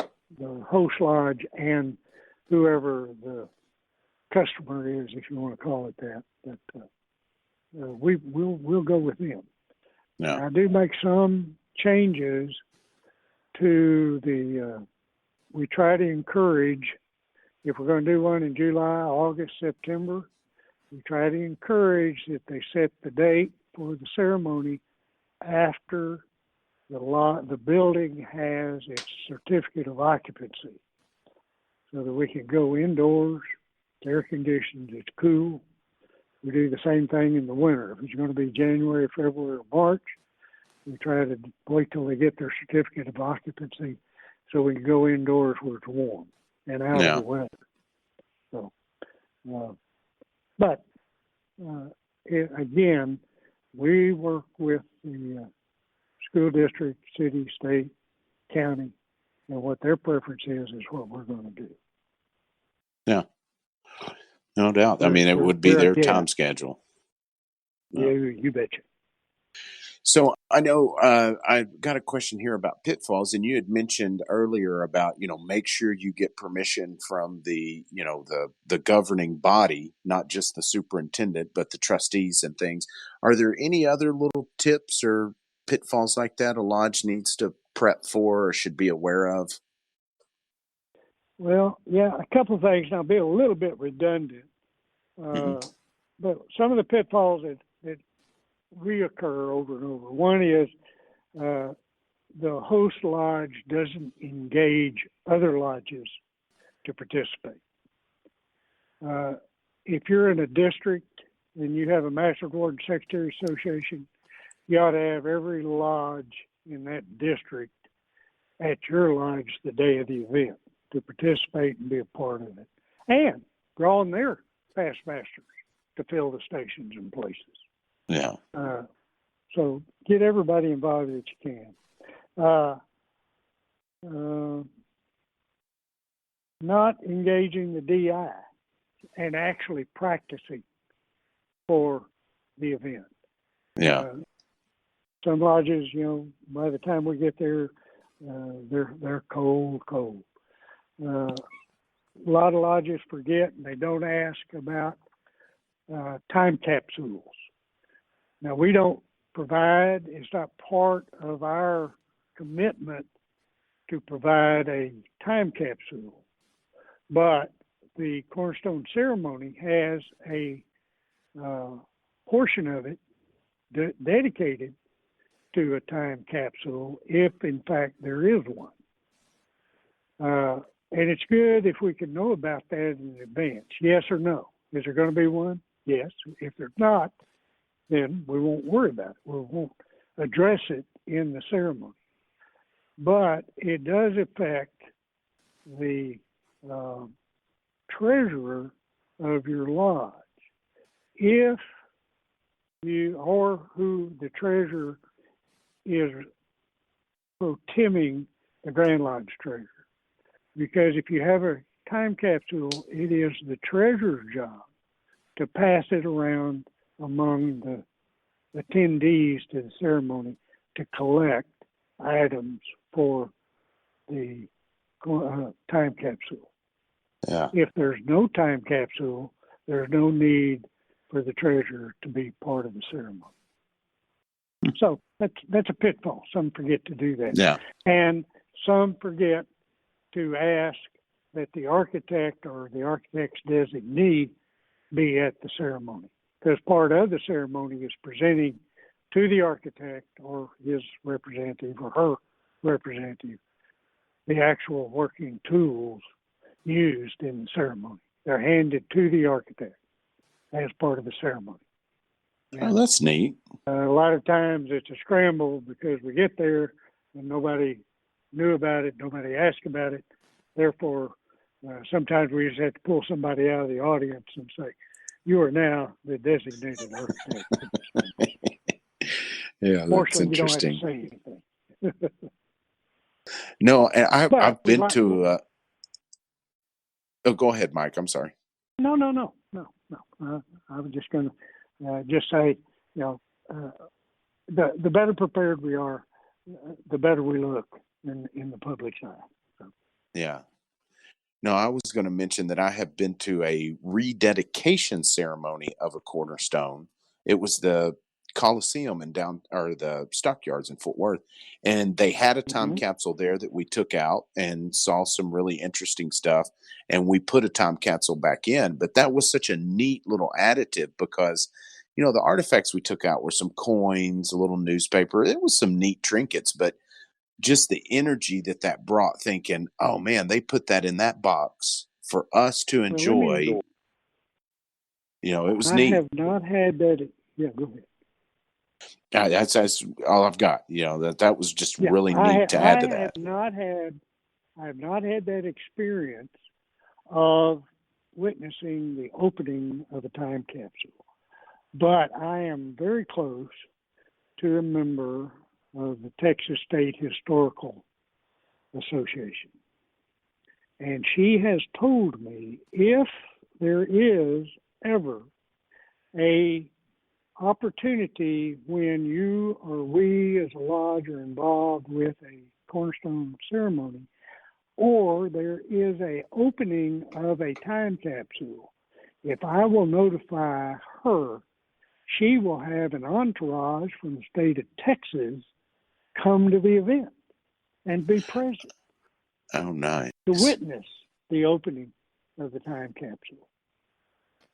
host lodge and whoever the customer is, if you want to call it that. But we'll go with them. Yeah. I do make some changes to we try to encourage, if we're going to do one in July, August, September, we try to encourage that they set the date for the ceremony after the building has its certificate of occupancy, so that we can go indoors. It's air conditioned, it's cool. We do the same thing in the winter. If it's going to be January, February, or March, we try to wait till they get their certificate of occupancy so we can go indoors where it's warm and out of the weather. So, again, we work with the school district, city, state, county, and what their preference is what we're going to do. Yeah, no doubt. I mean, it would be their time schedule. Yeah, you betcha. So I know I've got a question here about pitfalls, and you had mentioned earlier about make sure you get permission from the the governing body, not just the superintendent, but the trustees and things. Are there any other little tips or pitfalls like that a lodge needs to prep for or should be aware of? Well, yeah, a couple of things. And I'll be a little bit redundant, Hmm. but some of the pitfalls that reoccur over and over. One is the host lodge doesn't engage other lodges to participate. If you're in a district and you have a Master Guard and Secretary Association, you ought to have every lodge in that district at your lodge the day of the event to participate and be a part of it. And draw on their past masters to fill the stations and places. Yeah. So get everybody involved that you can. Not engaging the DI and actually practicing for the event. Yeah. Some lodges, by the time we get there, they're cold. A lot of lodges forget and they don't ask about time capsules. Now, we don't provide, it's not part of our commitment to provide a time capsule, but the Cornerstone ceremony has a portion of it dedicated to a time capsule, if in fact there is one. And it's good if we can know about that in advance. Yes or no? Is there going to be one? Yes. If there's not, then we won't worry about it. We won't address it in the ceremony. But it does affect the treasurer of your lodge. If you, or who the treasurer is pro-timing the Grand Lodge treasurer. Because if you have a time capsule, it is the treasurer's job to pass it around among the attendees to the ceremony to collect items for the time capsule. Yeah. If there's no time capsule, there's no need for the treasurer to be part of the ceremony. So that's a pitfall. Some forget to do that. Yeah. And some forget to ask that the architect or the architect's designee be at the ceremony. Because part of the ceremony is presenting to the architect or his representative or her representative the actual working tools used in the ceremony. They're handed to the architect as part of the ceremony. Oh, that's neat. A lot of times it's a scramble because we get there and nobody knew about it, nobody asked about it. Therefore, sometimes we just have to pull somebody out of the audience and say, "You are now the designated architect." Yeah, that's interesting. You don't have to say anything. No, and I've been like, to. Oh, go ahead, Mike. I'm sorry. No. I was just going to just say, the better prepared we are, the better we look in the public's eye. So. Yeah. No, I was going to mention that I have been to a rededication ceremony of a cornerstone. It was the Coliseum in or the Stockyards in Fort Worth, and they had a time capsule there that we took out and saw some really interesting stuff, and we put a time capsule back in. But that was such a neat little additive because, the artifacts we took out were some coins, a little newspaper. It was some neat trinkets, but just the energy that brought, thinking, oh man, they put that in that box for us to enjoy. It was neat. I have not had that. Yeah, go ahead. That's all I've got. That was just really neat to add to that. I have not had that experience of witnessing the opening of a time capsule, but I am very close to a member of the Texas State Historical Association. And she has told me if there is ever a opportunity when you or we as a lodge are involved with a cornerstone ceremony, or there is a opening of a time capsule. If I will notify her, she will have an entourage from the state of Texas come to the event and be present Oh, nice. to witness the opening of the time capsule,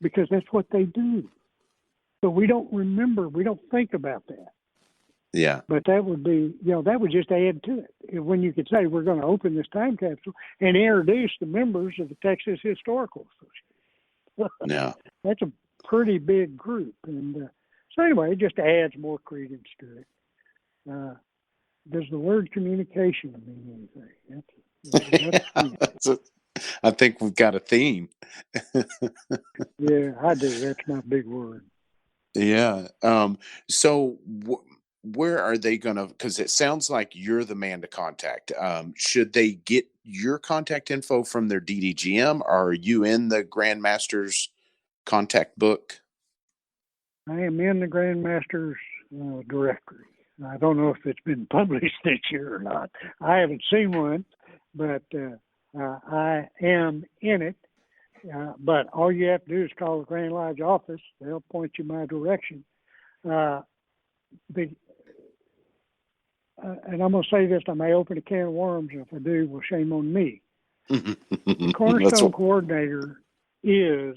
because that's what they do. But we don't remember, we don't think about that. Yeah. But that would be, that would just add to it. When you could say we're going to open this time capsule and introduce the members of the Texas Historical Association. Yeah. That's a pretty big group. And so anyway, it just adds more credence to it. Does the word communication mean anything? I think we've got a theme. Yeah, I do. That's my big word. Yeah. So where are they going to, because it sounds like you're the man to contact. Should they get your contact info from their DDGM, or are you in the Grandmaster's contact book? I am in the Grandmaster's directory. I don't know if it's been published this year or not. I haven't seen one, but I am in it. But all you have to do is call the Grand Lodge office. They'll point you my direction. And I'm going to say this, I may open a can of worms. If I do, well, shame on me. The Cornerstone Coordinator is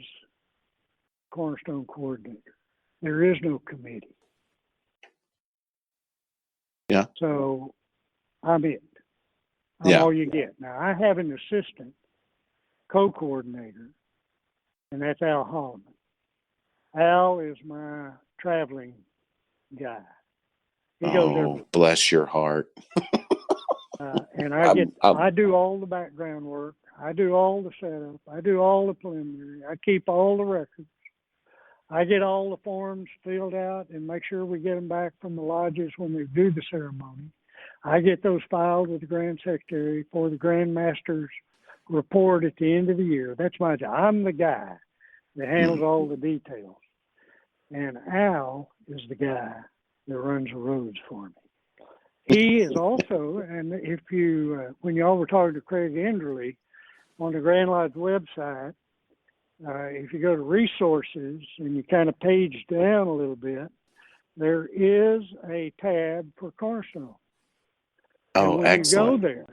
Cornerstone Coordinator. There is no committee. Yeah. So I'm it. I'm all you get. Now, I have an assistant co-coordinator, and that's Al Holloman. Al is my traveling guy. He goes everywhere. Bless your heart. And I do all the background work. I do all the setup. I do all the preliminary. I keep all the records. I get all the forms filled out and make sure we get them back from the lodges when we do the ceremony. I get those filed with the Grand Secretary for the Grand Master's report at the end of the year. That's my job. I'm the guy that handles all the details. And Al is the guy that runs the roads for me. He is also, and if you, when y'all were talking to Craig Enderley on the Grand Lodge website, if you go to resources and you kind of page down a little bit, there is a tab for Cornerstone. Oh, and when excellent. you go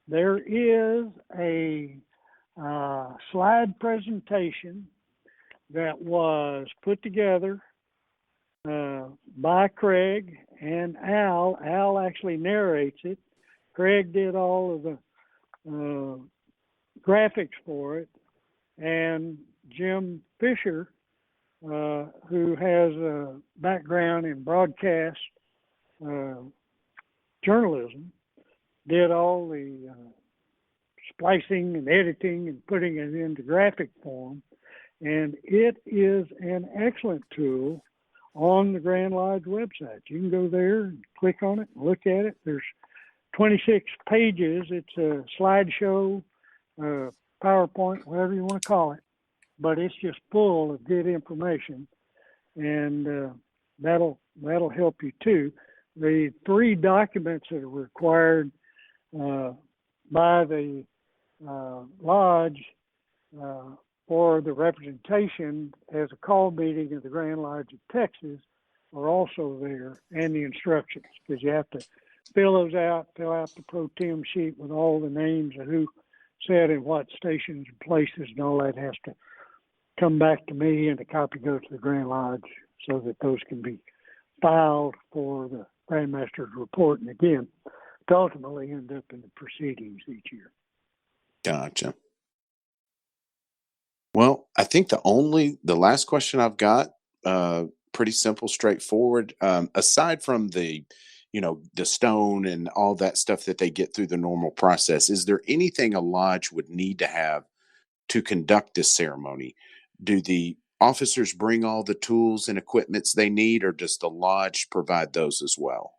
there is a slide presentation that was put together by Craig and Al. Al actually narrates it. Craig did all of the graphics for it. And Jim Fisher, who has a background in broadcast journalism, did all the splicing and editing and putting it into graphic form. And it is an excellent tool on the Grand Lodge website. You can go there and click on it and look at it. There's 26 pages. It's a slideshow, PowerPoint, whatever you want to call it, but it's just full of good information, and that'll help you too. The 3 documents that are required by the lodge for the representation as a call meeting of the Grand Lodge of Texas are also there, and the instructions, because you have to fill those out, fill out the pro tem sheet with all the names of who said in what stations and places, and all that has to come back to me, and the copy goes to the Grand Lodge so that those can be filed for the Grandmaster's report, and again, to ultimately end up in the proceedings each year. Gotcha. Well, I think the last question I've got, pretty simple, straightforward. Aside from the stone and all that stuff that they get through the normal process, is there anything a lodge would need to have to conduct this ceremony? Do the officers bring all the tools and equipments they need, or does the lodge provide those as well?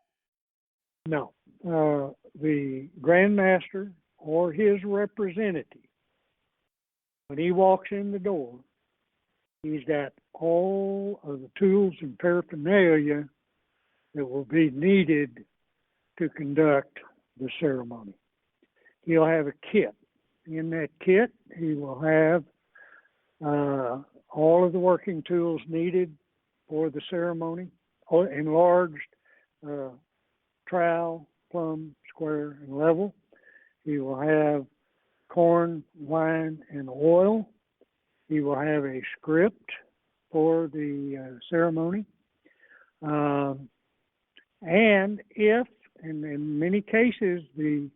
No. The Grand Master or his representative, when he walks in the door, He's got all of the tools and paraphernalia that will be needed to conduct the ceremony. He'll have a kit. In that kit, he will have all of the working tools needed for the ceremony, enlarged trowel, plumb, square, and level. He will have corn, wine, and oil. He will have a script for the ceremony. And if, and in many cases, the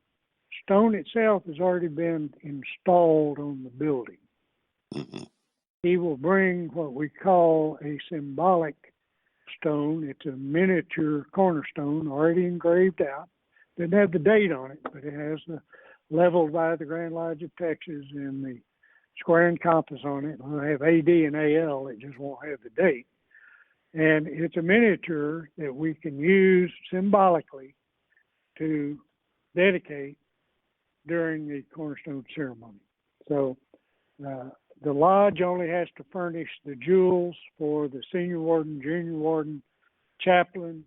stone itself has already been installed on the building, he will bring what we call a symbolic stone. It's a miniature cornerstone already engraved out. Doesn't have the date on it, but it has the leveled by the Grand Lodge of Texas and the square and compass on it. It'll have AD and AL. It just won't have the date. And it's a miniature that we can use symbolically to dedicate during the cornerstone ceremony. So the lodge only has to furnish the jewels for the senior warden, junior warden, chaplain,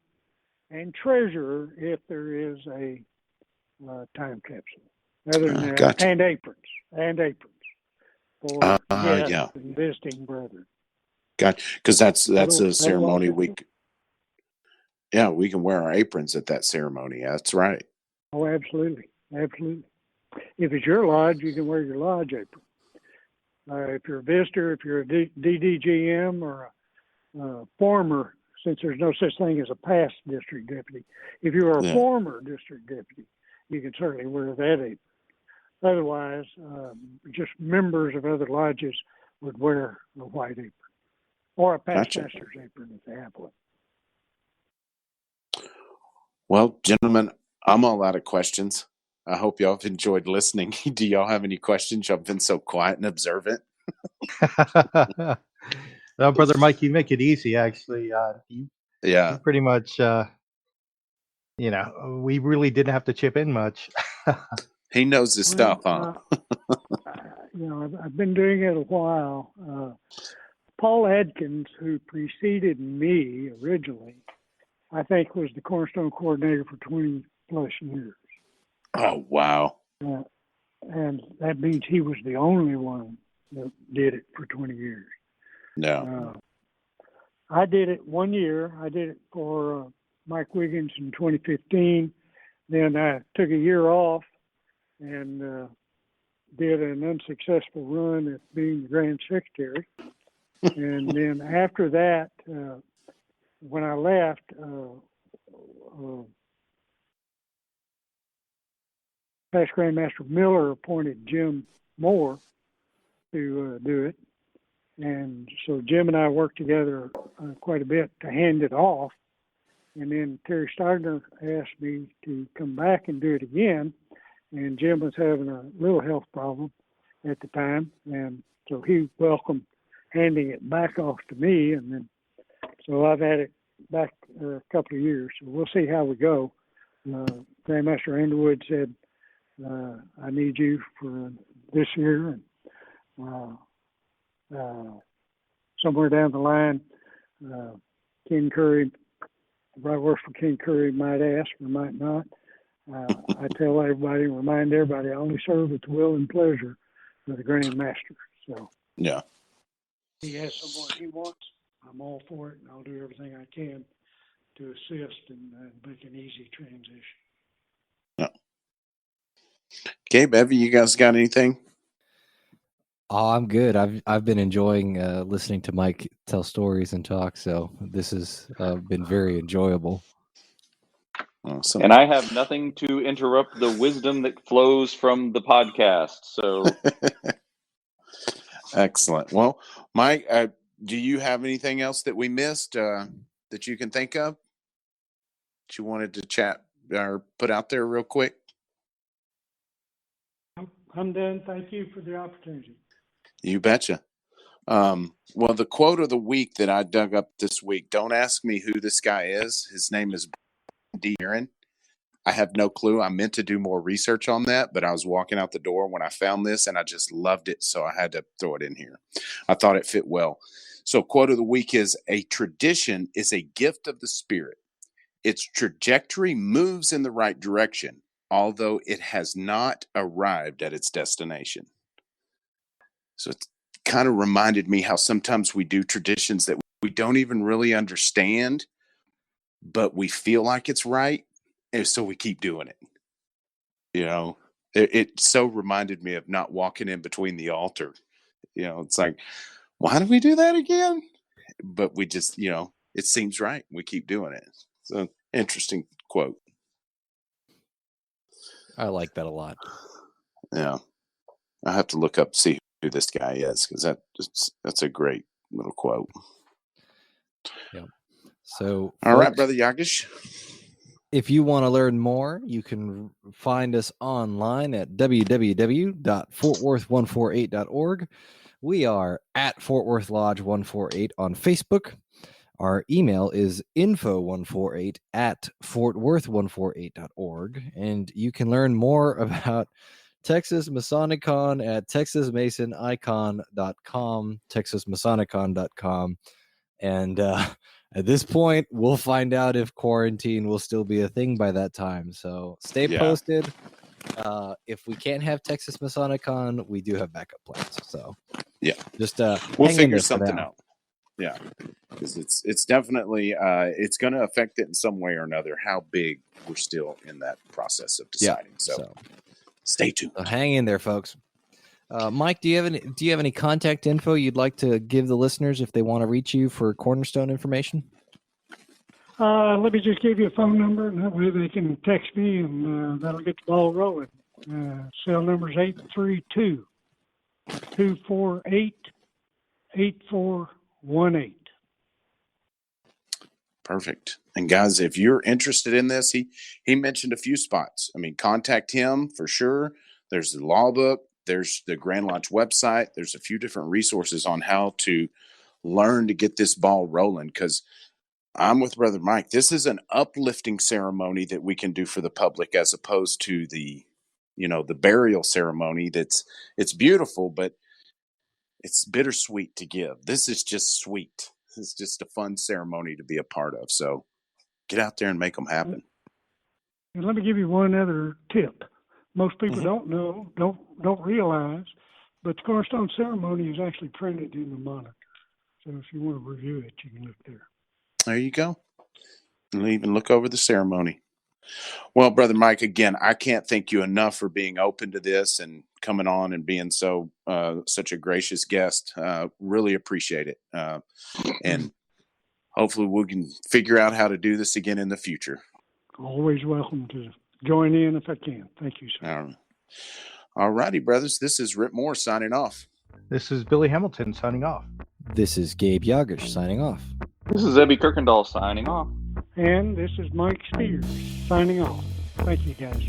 and treasurer if there is a time capsule. Other than that, Gotcha. and aprons for guests and visiting brethren. Gotcha. Because that's a ceremony we can wear our aprons at that ceremony. That's right. Oh, absolutely. If it's your lodge, you can wear your lodge apron. If you're a visitor, if you're a DDGM or a former, since there's no such thing as a past district deputy, if you're a former district deputy, you can certainly wear that apron. Otherwise, just members of other lodges would wear a white apron or a past master's apron if they have one. Well, gentlemen, I'm all out of questions. I hope y'all have enjoyed listening. Do y'all have any questions? Y'all been so quiet and observant. No, Brother Mike, you make it easy, actually. You pretty much, we really didn't have to chip in much. He knows his stuff, huh? I've been doing it a while. Paul Adkins, who preceded me originally, I think was the Cornerstone Coordinator for 20 plus years. Oh, wow. And that means he was the only one that did it for 20 years. No. I did it 1 year. I did it for Mike Wiggins in 2015. Then I took a year off and did an unsuccessful run at being the Grand Secretary. And then after that, when I left, Past Grandmaster Miller appointed Jim Moore to do it. And so Jim and I worked together quite a bit to hand it off. And then Terry Steigner asked me to come back and do it again. And Jim was having a little health problem at the time. And so he welcomed handing it back off to me. And then, so I've had it back a couple of years. So we'll see how we go. Grandmaster Underwood said, I need you for this year. And somewhere down the line, Ken Curry, right works for Ken Curry, might ask or might not. I tell everybody, remind everybody, I only serve at the will and pleasure of the Grand Master. So yeah, he has someone he wants. I'm all for it, and I'll do everything I can to assist and make an easy transition. Yeah. Gabe, Evie, you guys got anything? Oh, I'm good. I've been enjoying listening to Mike tell stories and talk, so this has been very enjoyable. Awesome. And I have nothing to interrupt the wisdom that flows from the podcast. So excellent. Well, Mike, do you have anything else that we missed that you can think of that you wanted to chat or put out there real quick? I'm done. Thank you for the opportunity. You betcha. Well, the quote of the week that I dug up this week, don't ask me who this guy is. His name is D. Aaron. I have no clue. I meant to do more research on that, but I was walking out the door when I found this and I just loved it. So I had to throw it in here. I thought it fit well. So quote of the week is, a tradition is a gift of the spirit. Its trajectory moves in the right direction, although it has not arrived at its destination. So it kind of reminded me how sometimes we do traditions that we don't even really understand, but we feel like it's right. And so we keep doing it. It so reminded me of not walking in between the altar. It's like, why do we do that again? But we just, it seems right. We keep doing it. So interesting quote. I like that a lot. Yeah. I have to look up, see who this guy is, because that's a great little quote. Yeah. So, all right, Brother Yagish. If you want to learn more, you can find us online at www.fortworth148.org. We are at Fort Worth Lodge 148 on Facebook. Our email is info148@fortworth148.org. And you can learn more about Texas Masonicon at texasmasonicon.com, texasmasonicon.com. And at this point, we'll find out if quarantine will still be a thing by that time. So stay posted. If we can't have Texas Masonicon, we do have backup plans. So just we'll figure something out. Yeah, because it's definitely it's going to affect it in some way or another. How big, we're still in that process of deciding. So stay tuned. So hang in there, folks. Mike, do you have any contact info you'd like to give the listeners if they want to reach you for Cornerstone information? Let me just give you a phone number, and that way they can text me, and that'll get the ball rolling. Cell number is 832-248-8418. Perfect. And guys, if you're interested in this, he mentioned a few spots. I mean, contact him for sure. There's the law book. There's the Grand Lodge website. There's a few different resources on how to learn to get this ball rolling, because I'm with Brother Mike. This is an uplifting ceremony that we can do for the public, as opposed to the burial ceremony. It's beautiful, but it's bittersweet to give. This is just sweet. This is just a fun ceremony to be a part of. So get out there and make them happen. And let me give you one other tip. Most people don't know, don't realize, but the Cornerstone ceremony is actually printed in the monitor. So if you want to review it, you can look there. There you go. And even look over the ceremony. Well, Brother Mike, again, I can't thank you enough for being open to this and coming on and being such a gracious guest. Really appreciate it. And hopefully we can figure out how to do this again in the future. Always welcome to join in if I can. Thank you, sir. All righty, brothers. This is Rip Moore signing off. This is Billy Hamilton signing off. This is Gabe Yagish signing off. This is Ebby Kirkendall signing off. And this is Mike Spears signing off. Thank you, guys.